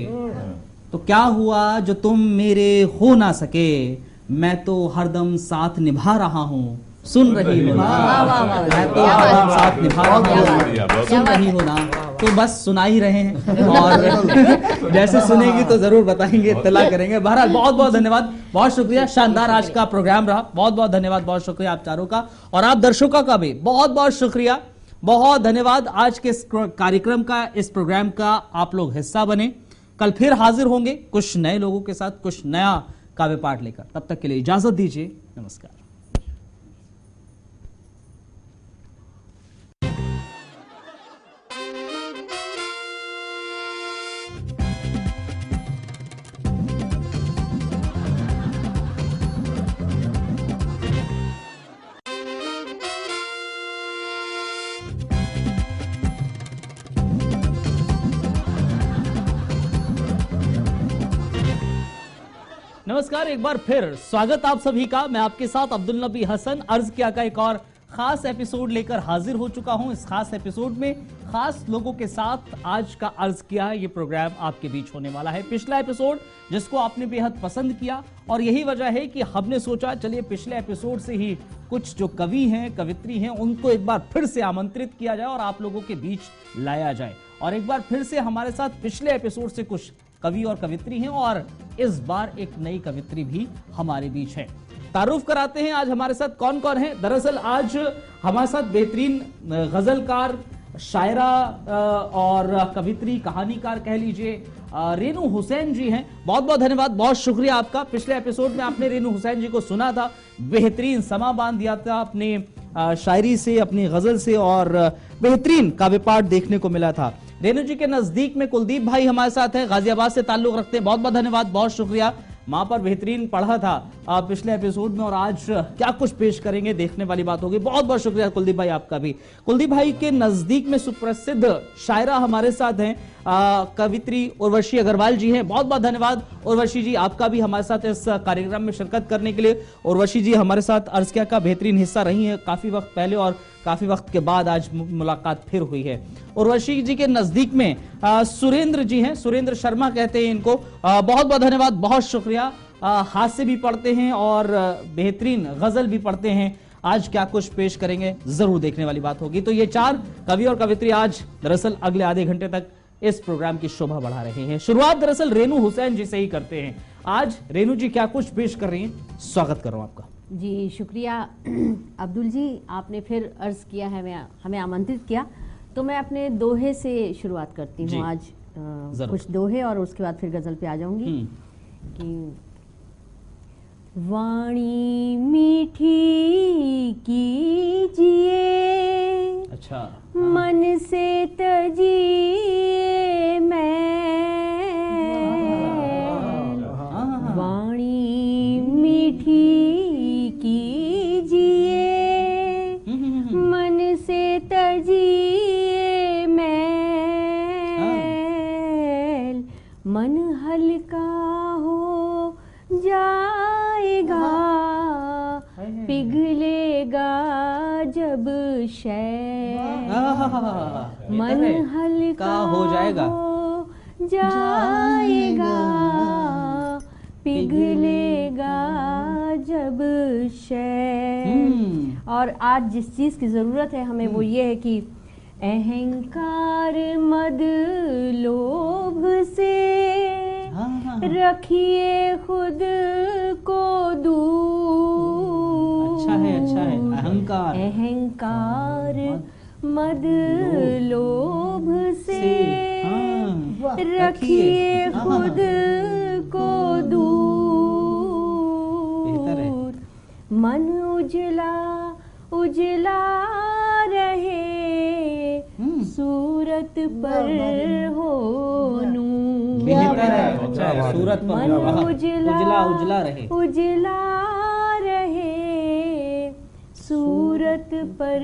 तो क्या हुआ जो तुम मेरे हो ना सके, मैं तो हरदम साथ निभा रहा हूँ, सुन रही हो ना। वाह, वाह, वाह, मैं तो क्या बात हरदम है। साथ निभा रहा बढ़िया, हूँ, बहुत सुन रही हो ना। तो बस सुना ही रहे हैं और जैसे सुनेगी तो जरूर बताएंगे, इत्तला करेंगे। बहरहाल बहुत बहुत धन्यवाद, बहुत शुक्रिया, शानदार आज का प्रोग्राम रहा। बहुत बहुत धन्यवाद, बहुत शुक्रिया आप चारों का, और आप दर्शकों का भी बहुत बहुत शुक्रिया, बहुत धन्यवाद। आज के इस कार्यक्रम का, इस प्रोग्राम का आप लोग हिस्सा बने। कल फिर हाजिर होंगे कुछ नए लोगों के साथ, कुछ नया काव्य पाठ लेकर। तब तक के लिए इजाजत दीजिए, नमस्कार। नमस्कार, एक बार फिर स्वागत आप सभी का। मैं आपके साथ अब्दुल नबी हसन अर्ज किया का एक और खास एपिसोड लेकर हाजिर हो चुका हूं। इस खास एपिसोड में खास लोगों के साथ आज का अर्ज किया ये प्रोग्राम आपके बीच होने वाला है। पिछला एपिसोड जिसको आपने बेहद पसंद किया, और यही वजह है कि हमने सोचा चलिए पिछले एपिसोड से ही कुछ जो कवि हैं, कवित्री हैं, उनको एक बार फिर से आमंत्रित किया जाए और आप लोगों के बीच लाया जाए। और एक बार फिर से हमारे साथ पिछले एपिसोड से कुछ कवि और कवित्री हैं, और इस बार एक नई कवित्री भी हमारे बीच है। तारुफ कराते हैं आज हमारे साथ कौन कौन है। दरअसल आज हमारे साथ बेहतरीन गजलकार, शायरा और कवित्री, कहानीकार कह लीजिए, रेनू हुसैन जी हैं। बहुत बहुत धन्यवाद, बहुत शुक्रिया आपका। पिछले एपिसोड में आपने रेनू हुसैन जी को सुना था, बेहतरीन समा बांध दिया था अपने शायरी से, अपनी गजल से, और बेहतरीन काव्य पाठ देखने को मिला था। रेनू जी के नजदीक में कुलदीप भाई हमारे साथ हैं, गाजियाबाद से ताल्लुक रखते हैं। बहुत बहुत धन्यवाद, बहुत शुक्रिया। माँ पर बेहतरीन पढ़ा था पिछले एपिसोड में, और आज क्या कुछ पेश करेंगे देखने वाली बात होगी। बहुत बहुत शुक्रिया कुलदीप भाई आपका भी। कुलदीप भाई के नजदीक में सुप्रसिद्ध शायरा हमारे साथ हैं, कवित्री उर्वशी अग्रवाल जी हैं। बहुत बहुत धन्यवाद उर्वशी जी आपका भी हमारे साथ इस कार्यक्रम में शिरकत करने के लिए। उर्वशी जी हमारे साथ अर्ज किया का बेहतरीन हिस्सा रही है काफी वक्त पहले, और काफी वक्त के बाद आज मुलाकात फिर हुई है। उर्वशी जी के नजदीक में सुरेंद्र जी हैं, सुरेंद्र शर्मा कहते हैं इनको। बहुत बहुत धन्यवाद, बहुत शुक्रिया। हास्य भी पढ़ते हैं और बेहतरीन गजल भी पढ़ते हैं। आज क्या कुछ पेश करेंगे जरूर देखने वाली बात होगी। तो ये चार कवि और कवित्री आज दरअसल अगले आधे घंटे तक इस प्रोग्राम की शोभा बढ़ा रहे हैं। शुरुआत दरअसल रेनू हुसैन जी से ही करते हैं। आज रेनू जी क्या कुछ पेश कर रही हैं, स्वागत कर रहा हूं आपका। जी शुक्रिया अब्दुल जी, आपने फिर अर्ज किया है, हमें आमंत्रित किया, तो मैं अपने दोहे से शुरुआत करती हूँ आज। कुछ दोहे और उसके बाद फिर गजल पे आ जाऊंगी। कि वाणी मीठी कीजिए, अच्छा, मन से तजिए मैल, वाणी मीठी कीजिए, मन से तजिए मैल, मन हल्का हो जाएगा, पिघलेगा जब शैल, मन हल्का हो जाएगा, पिघलेगा जब शैल। और आज जिस चीज की जरूरत है हमें वो ये है कि अहंकार मद लोभ से रखिए खुद को दूर। अच्छा है, अच्छा है। अहंकार मद लोभ से रखिए खुद को दूर। मन उजला उजला रहे, सूरत पर हो नूर। बेहतर है, अच्छा है, सूरत पर मन उजला उजला रहे, उजला रहे, सूरत पर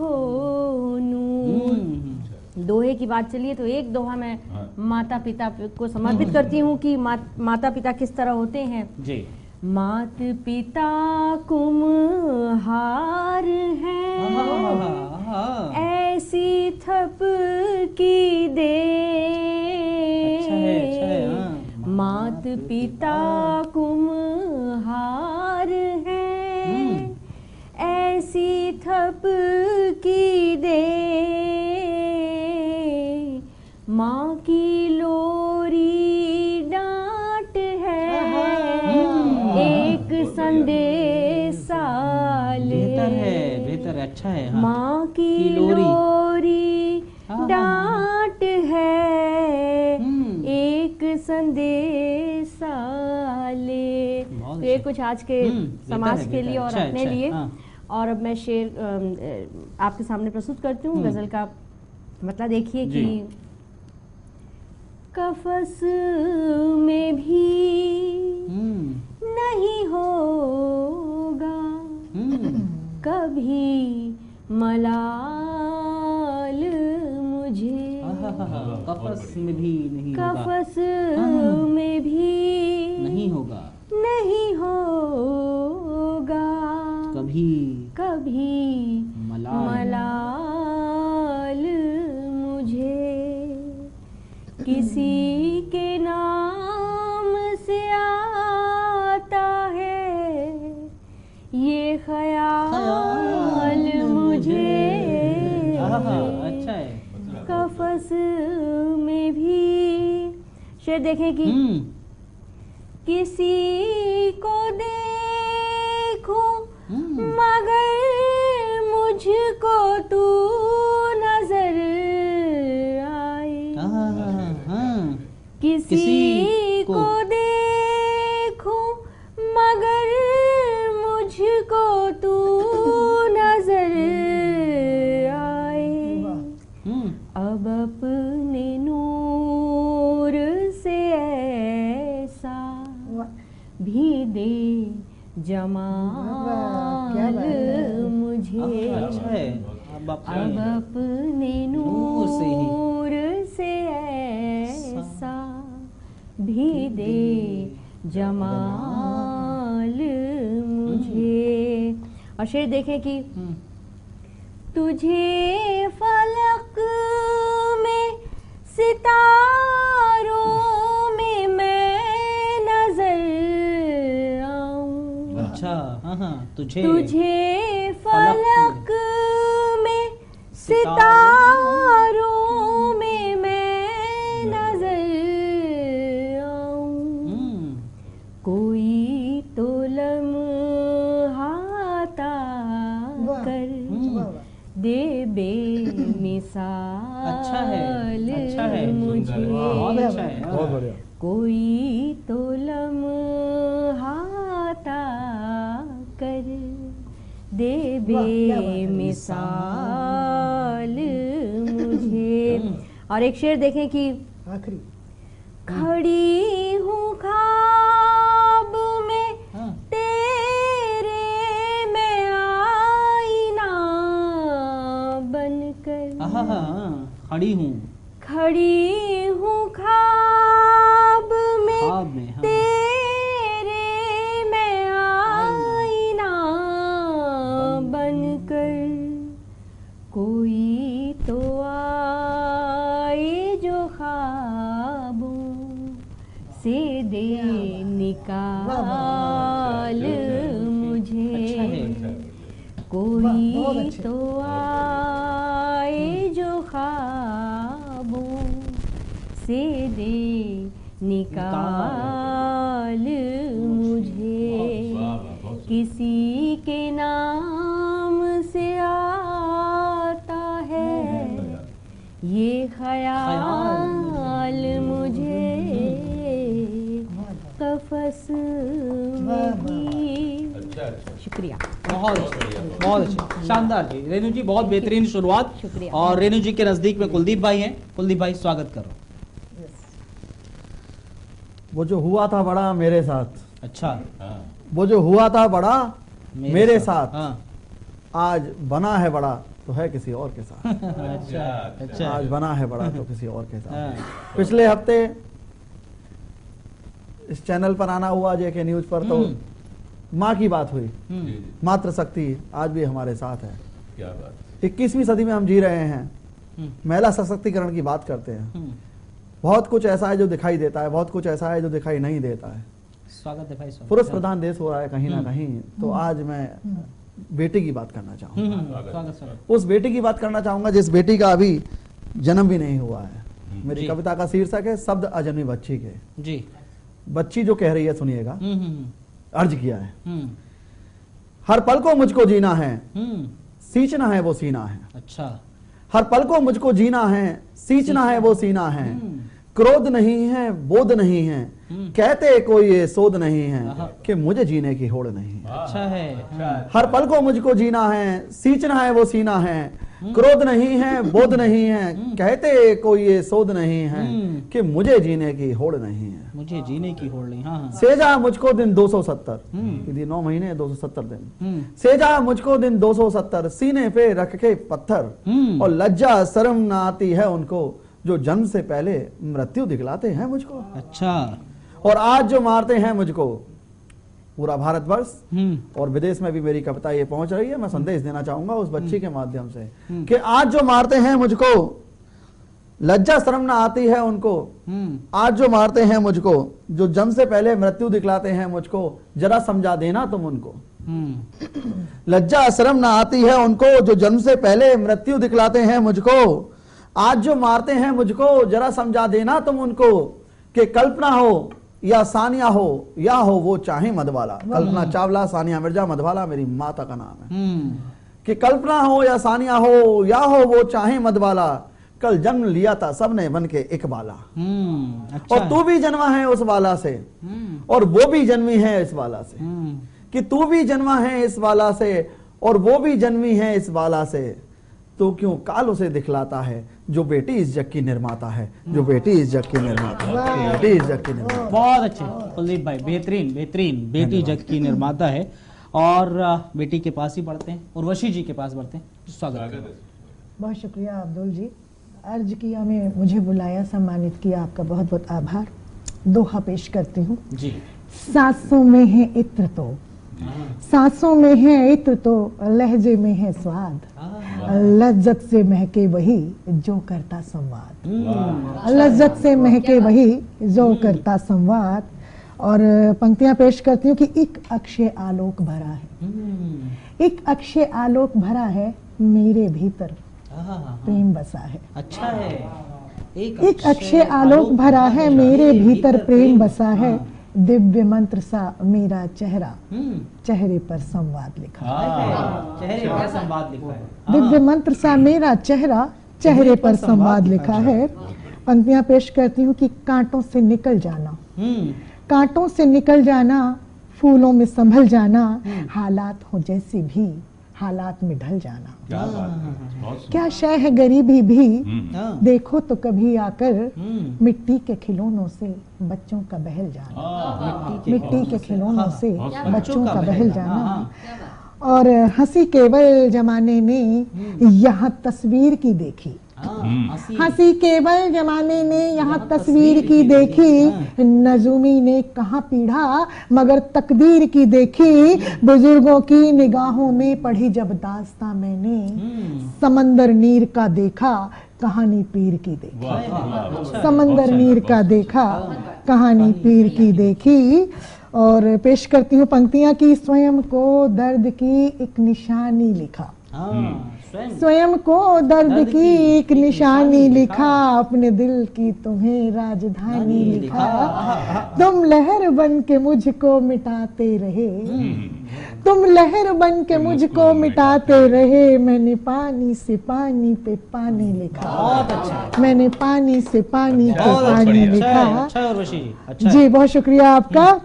हो नूर। दोहे की बात चलिए तो एक दोहा मैं माता पिता को समर्पित करती हूँ कि माता पिता किस तरह होते हैं जी। मात पिता कुम्हार हैं, ऐसी थप की दे। अच्छा है, अच्छा है। पिता कुम्हार है, ऐसी थप की दे माँ की लोरी डांट है, एक संदेशा ले। बेहतर है, अच्छा है। हाँ। माँ की लोरी डांट है, एक संदेशा ले। तो ये कुछ आज के समाज के लिए और अपने लिए। और अब मैं शेर आपके सामने प्रस्तुत करती हूँ। गजल का मतलब देखिए कि कफस में भी नहीं होगा कभी मलाल मुझे, कफस में भी नहीं कफस में भी नहीं होगा, नहीं होगा कभी कभी मलाल मुझे। किसी के नाम से आता है ये ख्याल मुझे, अच्छा है। कफस में भी। शेर देखें कि किसी को देखो मगर मुझको तू नजर आए, किसी को देखो मगर मुझको तू नजर आए, अब अपने नूर से ऐसा भी दे जमाल मुझे। अच्छा है। अब अपने नूर से ऐसा भी दे जमाल मुझे। और शेर देखें कि तुझे फलक में सितारों में मैं नजर आऊं। अच्छा, तुझे फलक में सितारों में मैं नजर आऊं, कोई तो लम्हाता कर दे बेमिसाल। अच्छा है मुझे, बहुत अच्छा है। बहुत बढ़िया। कोई तो लम्हाता कर दे बेमिसाल मुझे। और एक शेर देखें कि आखिरी खड़ी हूँ ख्वाब में तेरे में आईना बनकर, खड़ी हूँ ख्वाब में तेरे में आईना बनकर, कोई तो आए जो ख्वाबों से दे निकाल मुझे, कोई तो आए जो ख्वाबों से दे निकाल मुझे, किसी के नाम से आता है ये ख्याल मुझे, कफस में भी। शुक्रिया। बहुत अच्छा, शानदार जी। रेणु जी बहुत बेहतरीन शुरुआत। शुक्रिया। और रेणु जी के नजदीक में कुलदीप भाई हैं। कुलदीप भाई स्वागत करो। वो जो हुआ था बड़ा मेरे साथ, अच्छा, वो जो हुआ था बड़ा मेरे साथ, हाँ। आज बना है बड़ा तो है किसी और के साथ। अच्छा आज बना है बड़ा तो किसी और के साथ। हाँ। पिछले हफ्ते इस चैनल पर आना हुआ जेके न्यूज पर, तो माँ की बात हुई। मातृशक्ति आज भी हमारे साथ है। क्या बात। 21वीं सदी में हम जी रहे हैं, महिला सशक्तिकरण की बात करते हैं, बहुत कुछ ऐसा है जो दिखाई देता है, बहुत कुछ ऐसा है जो दिखाई नहीं देता है। स्वागत है भाई, स्वागत। पुरुष प्रधान देश हो रहा है कहीं ना कहीं, तो आज मैं बेटी की बात करना चाहूंगा। स्वागत स्वागत। उस बेटी की बात करना चाहूंगा जिस बेटी का अभी जन्म भी नहीं हुआ है। मेरी जी। कविता का शीर्षक है शब्द अजन्मी बच्ची के। जी। बच्ची जो कह रही है सुनिएगा, अर्ज किया है। हर पल को मुझको जीना है, सींचना है वो सीना है। अच्छा। हर पल को मुझको जीना है, सींचना है वो सीना है। क्रोध नहीं है, बोध नहीं है, कहते कोई ये सोध नहीं है कि मुझे जीने की होड़ नहीं है। अच्छा है। हर पल को मुझको जीना है, सींचना है वो सीना है। क्रोध नहीं है, बोध नहीं है, कहते कोई ये सोध नहीं है कि मुझे जीने की होड़ नहीं है। मुझे जीने की होड़ नहीं। हाँ हाँ। सेजा मुझको दिन 270, यदि 9 महीने 270 दिन। सेजा मुझको दिन 270, सीने पे रख के पत्थर। और लज्जा शर्म ना आती है उनको जो जन्म से पहले मृत्यु दिखलाते हैं मुझको। अच्छा। और आज जो मारते हैं मुझको, पूरा भारतवर्ष और विदेश में भी मेरी कविता ये पहुंच रही है। मैं संदेश देना चाहूंगा उस बच्ची के माध्यम से कि आज जो मारते हैं मुझको, लज्जा शर्म ना आती है उनको। आज जो मारते हैं मुझको, जो जन्म से पहले मृत्यु दिखलाते हैं मुझको, जरा समझा देना तुम उनको। लज्जा शर्म ना आती है उनको जो जन्म से पहले मृत्यु दिखलाते हैं मुझको। आज जो मारते हैं मुझको, जरा समझा देना तुम उनको कि कल्पना हो या सानिया हो, या हो वो चाहे मधवाला। कल्पना चावला, सानिया मिर्जा, मधवाला मेरी माता का नाम है। कि कल्पना हो या सानिया हो, या हो वो चाहे मधवाला, कल जन्म लिया था सबने बन के एक बाला। अच्छा। और तू भी जन्मा है उस वाला से, और वो भी जन्मी है इस वाला से। कि तू भी जन्मा है इस वाला से, और वो भी जन्मी है इस वाला से। तो क्यों काल उसे दिखलाता है जो बेटी इस जग की निर्माता है, जो बेटी इस जग की निर्माता है, बेटी इस जग की निर्माता। बहुत अच्छे कुलदीप भाई, बेहतरीन बेहतरीन। बेटी जग की निर्माता है। और बेटी के पास ही बढ़ते हैं, उर्वशी जी के पास बढ़ते हैं। स्वागत। बहुत शुक्रिया अब्दुल जी, अर्ज किया में मुझे बुलाया, सम्मानित किया, आपका बहुत बहुत आभार। दोहा पेश करती हूँ जी। सांसों में है इत्र तो, सांसों में है इत्र तो, लहजे में है स्वाद, लज्जत से महके वही जो करता संवाद। लज्जत से महके वही जो करता संवाद। और पंक्तियां पेश करती हूँ कि एक अक्षय आलोक भरा है, एक अक्षय आलोक भरा है, मेरे भीतर प्रेम बसा है। अच्छा है। एक अक्षय आलोक भरा है, मेरे भीतर प्रेम बसा है। दिव्य मंत्र सा मेरा चेहरा, चेहरे पर संवाद लिखा है। चेहरे पर संवाद लिखा है। दिव्य मंत्र सा मेरा चेहरा, चेहरे पर संवाद लिखा है। पंक्तियां पेश करती हूँ कि कांटों से निकल जाना, कांटों से निकल जाना, फूलों में संभल जाना, हालात हो जैसे भी हालात में ढल जाना। क्या शय है गरीबी भी, देखो तो कभी आकर, मिट्टी के खिलौनों से बच्चों का बहल जाना, मिट्टी के खिलौनों से बच्चों का बहल जाना। और हंसी केवल जमाने ने यहाँ तस्वीर की देखी, हंसी केवल जमाने ने यहाँ तस्वीर की देखी। नजूमी ने कहाँ पीढ़ा मगर तकदीर की देखी। बुजुर्गों की निगाहों में पढ़ी जब दास्तां मैंने, समंदर नीर का देखा कहानी पीर की देखी, समंदर नीर का देखा कहानी पीर की देखी। और पेश करती हूँ पंक्तियां की स्वयं को दर्द की एक निशानी लिखा, स्वयं को दर्द की एक निशानी लिखा, अपने दिल की तुम्हें राजधानी लिखा। तुम लहर बन के मुझको मिटाते रहे, तुम लहर बन के मुझको मिटाते रहे। मैंने पानी से पानी पे पानी लिखा, बहुत अच्छा। मैंने पानी से पानी पे पानी लिखा। अच्छा उर्वशी जी, अच्छा। जी बहुत शुक्रिया आपका।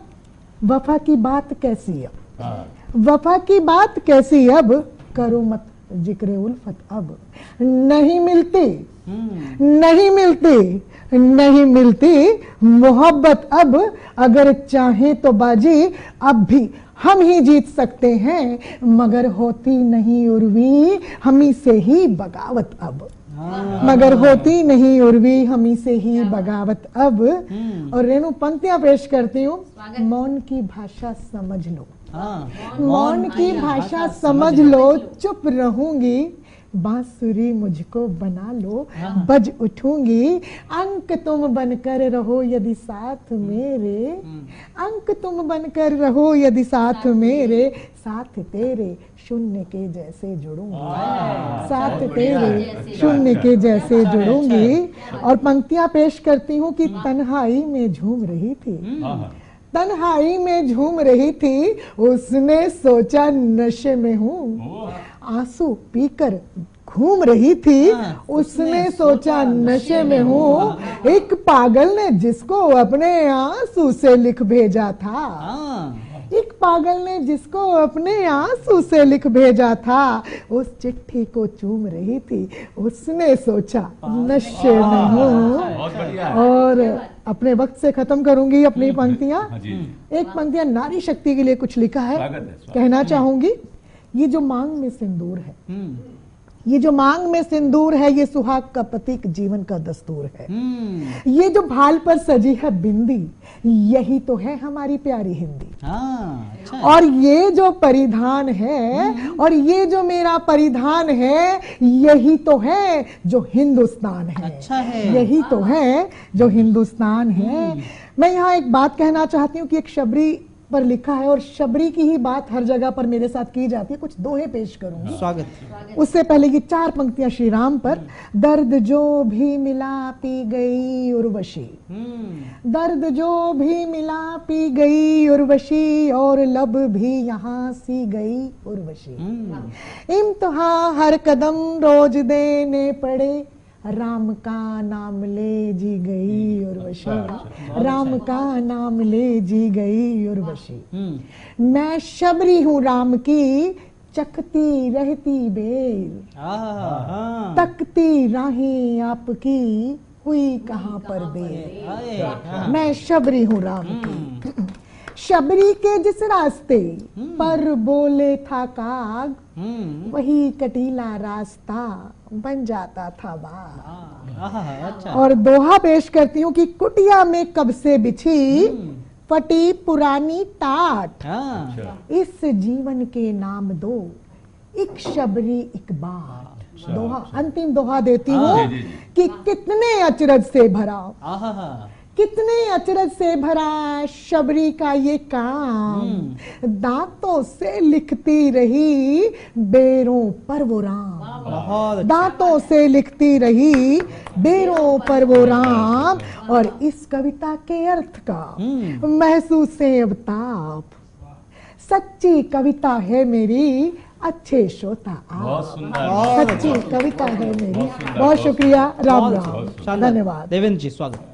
वफा की बात कैसी अब, वफा की बात कैसी अब, करो मत जिक्र उल्फत अब। नहीं मिलती, नहीं मिलती, नहीं मिलती मोहब्बत अब। अगर चाहे तो बाजी अब भी हम ही जीत सकते हैं, मगर होती नहीं उर्वी हमी से ही बगावत अब, मगर होती नहीं उर्वी हमी से ही बगावत अब। और रेणु पंक्तियां पेश करती हूँ। मौन की भाषा समझ लो, मौन की भाषा समझ लो, चुप रहूंगी बांसुरी मुझको बना लो, बज उठूंगी। अंक तुम बनकर रहो यदि साथ मेरे, अंक तुम बनकर रहो यदि साथ मेरे, साथ तेरे शून्य के जैसे जुड़ूंगी, साथ तेरे शून्य के जैसे जुड़ूंगी। और पंक्तियां पेश करती हूँ कि तन्हाई में झूम रही थी, तन्हाई में झूम रही थी, उसने सोचा नशे में हूँ, आंसू पीकर घूम रही थी, उसने सोचा नशे में हूँ। एक पागल ने जिसको अपने आंसू से लिख भेजा था, एक पागल ने जिसको अपने आंसू से लिख भेजा था, उस चिट्ठी को चूम रही थी, उसने सोचा नशे में हूँ। और अपने वक्त से खत्म करूंगी अपनी पंक्तियां। एक पंक्तियां नारी शक्ति के लिए कुछ लिखा है, कहना चाहूंगी। ये जो मांग में सिंदूर है, ये जो मांग में सिंदूर है, ये सुहाग का प्रतीक जीवन का दस्तूर है। ये जो भाल पर सजी है बिंदी, यही तो है हमारी प्यारी हिंदी। अच्छा। और ये जो परिधान है, और ये जो मेरा परिधान है, यही तो है जो हिंदुस्तान है। अच्छा है। यही तो है जो हिंदुस्तान है। मैं यहाँ एक बात कहना चाहती हूँ कि एक शबरी पर लिखा है, और शबरी की ही बात हर जगह पर मेरे साथ की जाती है। कुछ दोहे पेश करूंगी। स्वागत। उससे पहले ये 4 पंक्तियां श्री राम पर। दर्द जो भी मिला पी गई उर्वशी, दर्द जो भी मिला पी गई उर्वशी, और लब भी यहाँ सी गई उर्वशी। इम्तिहा हर कदम रोज देने पड़े, राम का नाम ले जी गई उर्वशी, राम का नाम ले जी गई उर्वशी। मैं शबरी हूँ राम की, चखती रहती बेर, तकती राहें आपकी, हुई कहाँ पर देर। मैं शबरी हूँ राम की। शबरी के जिस रास्ते पर बोले था काग, वही कटीला रास्ता बन जाता था बाग। अच्छा। और दोहा पेश करती हूँ कि कुटिया में कब से बिछी फटी पुरानी टाट, इस जीवन के नाम दो एक शबरी एक बाट। दोहा, अंतिम दोहा देती हूँ कि कितने अचरज से भरा, कितने अचरज से भरा शबरी का ये काम, दांतों से लिखती रही बेरों पर वो राम, दांतों से लिखती रही बेरों पर वो राम। और इस कविता के अर्थ का महसूस है अब ताप, सच्ची कविता है मेरी, अच्छे श्रोता आप, सच्ची कविता है मेरी। बहुत शुक्रिया। राम राम, धन्यवाद। देवेंद्र जी स्वागत।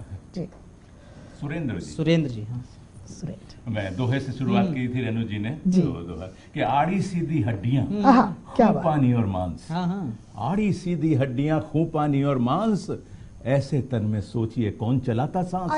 सुरेंद्र जी, सुरेंद्र जी। हाँ, सुरेंद्र। मैं दोहे से शुरुआत की थी रेणु जी ने, तो दोहा कि आड़ी सीधी हड्डियां, क्या खून पानी और मांस। आड़ी सीधी हड्डियां, खून पानी और मांस, ऐसे तन में सोचिए कौन चलाता सांस।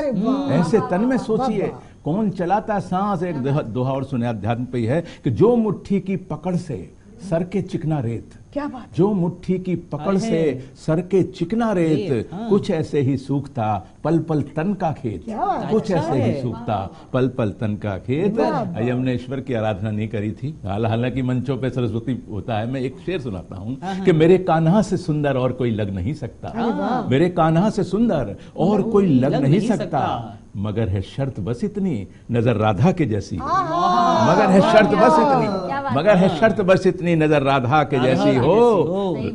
ऐसे तन में सोचिए कौन चलाता सांस। एक दोहा और सुने, अध्यात्म पे ही है कि जो मुट्ठी की पकड़ से सर के चिकना रेत, क्या बात, जो मुट्ठी की पकड़ से सर के चिकना रेत, कुछ ऐसे ही सूखता पल पल तन का खेत, कुछ ऐसे ही सूखता पल पल तन का खेत। हमने ईश्वर की आराधना नहीं करी थी, हालांकि मंचों पे सरस्वती होता है। मैं एक शेर सुनाता हूँ कि मेरे कान्हा से सुंदर और कोई लग नहीं सकता, मेरे कान्हा से सुंदर और कोई लग नहीं सकता, मगर है शर्त बस इतनी नजर राधा के जैसी, मगर है शर्त बस इतनी, मगर है शर्त बस इतनी नजर राधा के जैसी हो,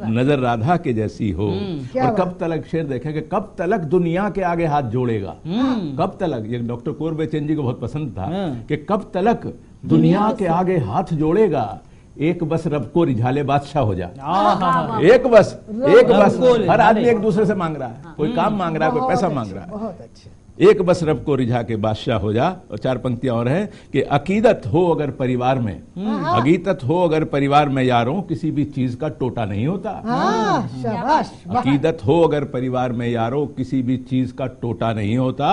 नजर राधा के जैसी हो। और कब तलक, शेर देखें कि कब तलक दुनिया के आगे हाथ जोड़ेगा, कब तलक, ये डॉक्टर कोरबेचैन जी को बहुत पसंद था कि कब तलक दुनिया के आगे हाथ जोड़ेगा, एक बस रब को रिझाले बादशाह हो जा। एक बस, एक बस, हर आदमी एक दूसरे से मांग रहा है, कोई काम मांग रहा है, कोई पैसा मांग रहा है, बहुत अच्छे। एक बस रब को रिझा के बादशाह हो जा। और 4 पंक्तियां और हैं कि अकीदत हो अगर परिवार में, अकीदत हो अगर परिवार में यारों, किसी भी चीज का टोटा नहीं होता। शाबाश। अकीदत हो अगर परिवार में यारों, किसी भी चीज का टोटा नहीं होता,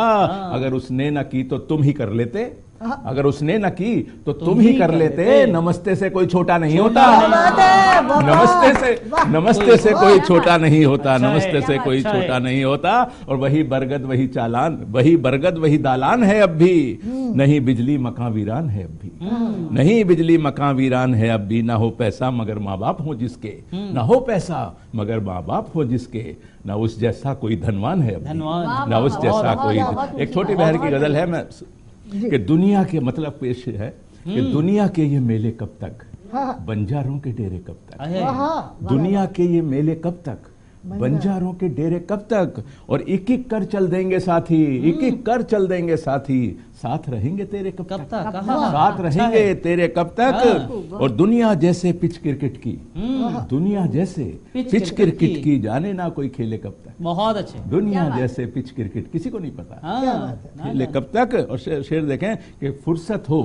अगर उसने न की तो तुम ही कर लेते, अगर उसने न की तो तुम ही कर लेते। नमस्ते से कोई छोटा नहीं होता, नमस्ते से कोई छोटा नहीं होता, नमस्ते से कोई छोटा नहीं होता। और वही बरगद वही चालान, वही बरगद वही दालान है अब भी, नहीं बिजली मकान वीरान है अब भी, नहीं बिजली मकान वीरान है अब भी। ना हो पैसा मगर माँ बाप हो जिसके, ना हो पैसा मगर माँ बाप हो जिसके, ना उस जैसा कोई धनवान है अब भी, ना उस जैसा कोई। एक छोटी बहर की गजल है मैं कि दुनिया के मतलब पेश है कि दुनिया के ये मेले कब तक, बंजारों के डेरे कब तक, दुनिया के ये मेले कब तक, बंजारों के डेरे कब तक। और एक एक कर चल देंगे साथी, एक एक कर चल देंगे साथी, साथ रहेंगे तेरे कब तक, साथ रहेंगे तेरे कब तक। और दुनिया जैसे पिच क्रिकेट की, दुनिया जैसे पिच क्रिकेट की, जाने ना कोई खेले कब तक। बहुत अच्छे। दुनिया जैसे पिच क्रिकेट किसी को नहीं पता खेले कब तक। और शेर देखें कि फुर्सत हो,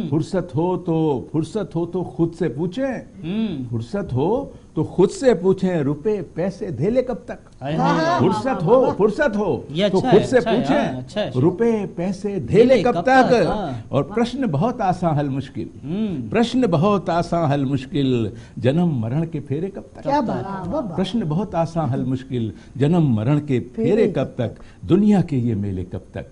फुर्सत हो तो खुद से पूछें, फुर्सत हो तो खुद से पूछें, रुपए पैसे धेले कब तक। फुर्सत हो तो खुद से पूछें, रुपए पैसे धेले कब तक। और प्रश्न बहुत आसान हल मुश्किल, प्रश्न बहुत आसान हल मुश्किल, जन्म मरण के फेरे कब तक। प्रश्न बहुत आसान हल मुश्किल, जन्म मरण के फेरे कब तक। दुनिया के ये मेले कब तक,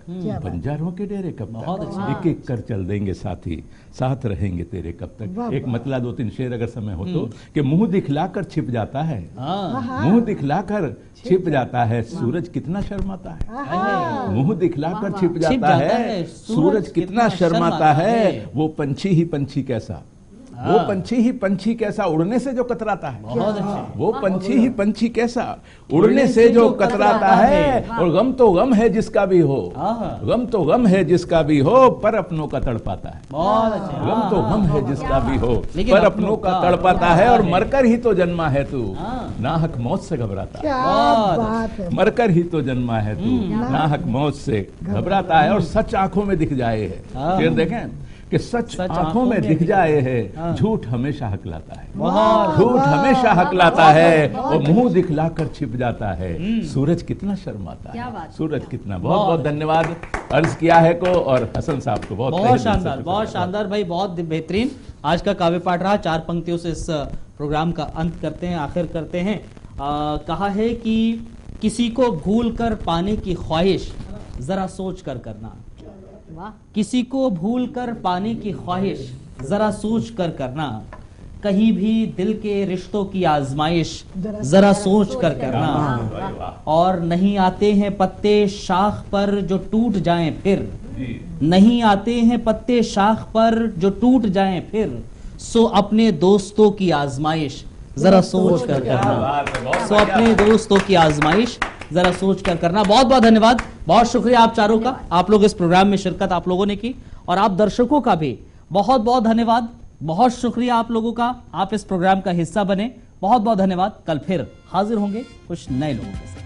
बंजारों के डेरे कब तक, एक एक कर चल देंगे साथी, साथ रहेंगे तेरे कब तक। एक मतला दो तीन शेर अगर समय हो तो, कि मुंह दिखलाकर छिप जाता है, मुंह दिखलाकर छिप जाता है, सूरज कितना शर्माता है। मुंह दिखलाकर छिप जाता है, सूरज कितना शर्माता है। वो पंछी ही पंछी कैसा, वो पंछी ही पंछी कैसा, उड़ने से जो कतराता है। वो पंछी ही पंछी कैसा, उड़ने से जो कतराता है। और गम तो गम है जिसका भी हो, गम तो गम है जिसका भी हो, पर अपनों का तड़पाता है। गम तो गम है जिसका भी हो, पर अपनों का तड़पाता है। और मरकर ही तो जन्मा है तू, नाहक मौत से घबराता है। मरकर ही तो जन्मा है तू, नाहक मौत से घबराता है। और सच आंखों में दिख जाए है, फिर देखें कि सच आंखों में दिख जाए है, झूठ हमेशा हकलाता है, झूठ हमेशा हकलाता है। और मुंह दिखलाकर छिप जाता है, सूरज कितना शर्माता है, सूरज कितना। बहुत बहुत धन्यवाद अर्ज किया है को और हसन साहब को बहुत शानदार, बहुत शानदार भाई, बहुत बेहतरीन आज का काव्य पाठ रहा। 4 पंक्तियों से इस प्रोग्राम का अंत करते हैं, आखिर करते हैं। कहा है कि किसी को भूल कर पाने की ख्वाहिश जरा सोच कर करना, किसी को भूल कर पाने की ख्वाहिश जरा सोच कर करना, कहीं भी दिल के रिश्तों की आजमाइश जरा सोच कर करना। और नहीं आते हैं पत्ते शाख पर जो टूट जाएं फिर, नहीं आते हैं पत्ते शाख पर जो टूट जाएं फिर, सो अपने दोस्तों की आजमाइश जरा सोच कर करना, सो अपने दोस्तों की आजमाइश जरा सोच कर करना। बहुत बहुत धन्यवाद, बहुत शुक्रिया आप चारों का, आप लोग इस प्रोग्राम में शिरकत आप लोगों ने की। और आप दर्शकों का भी बहुत बहुत धन्यवाद, बहुत शुक्रिया आप लोगों का, आप इस प्रोग्राम का हिस्सा बने। बहुत बहुत धन्यवाद। कल फिर हाजिर होंगे कुछ नए लोगों के साथ।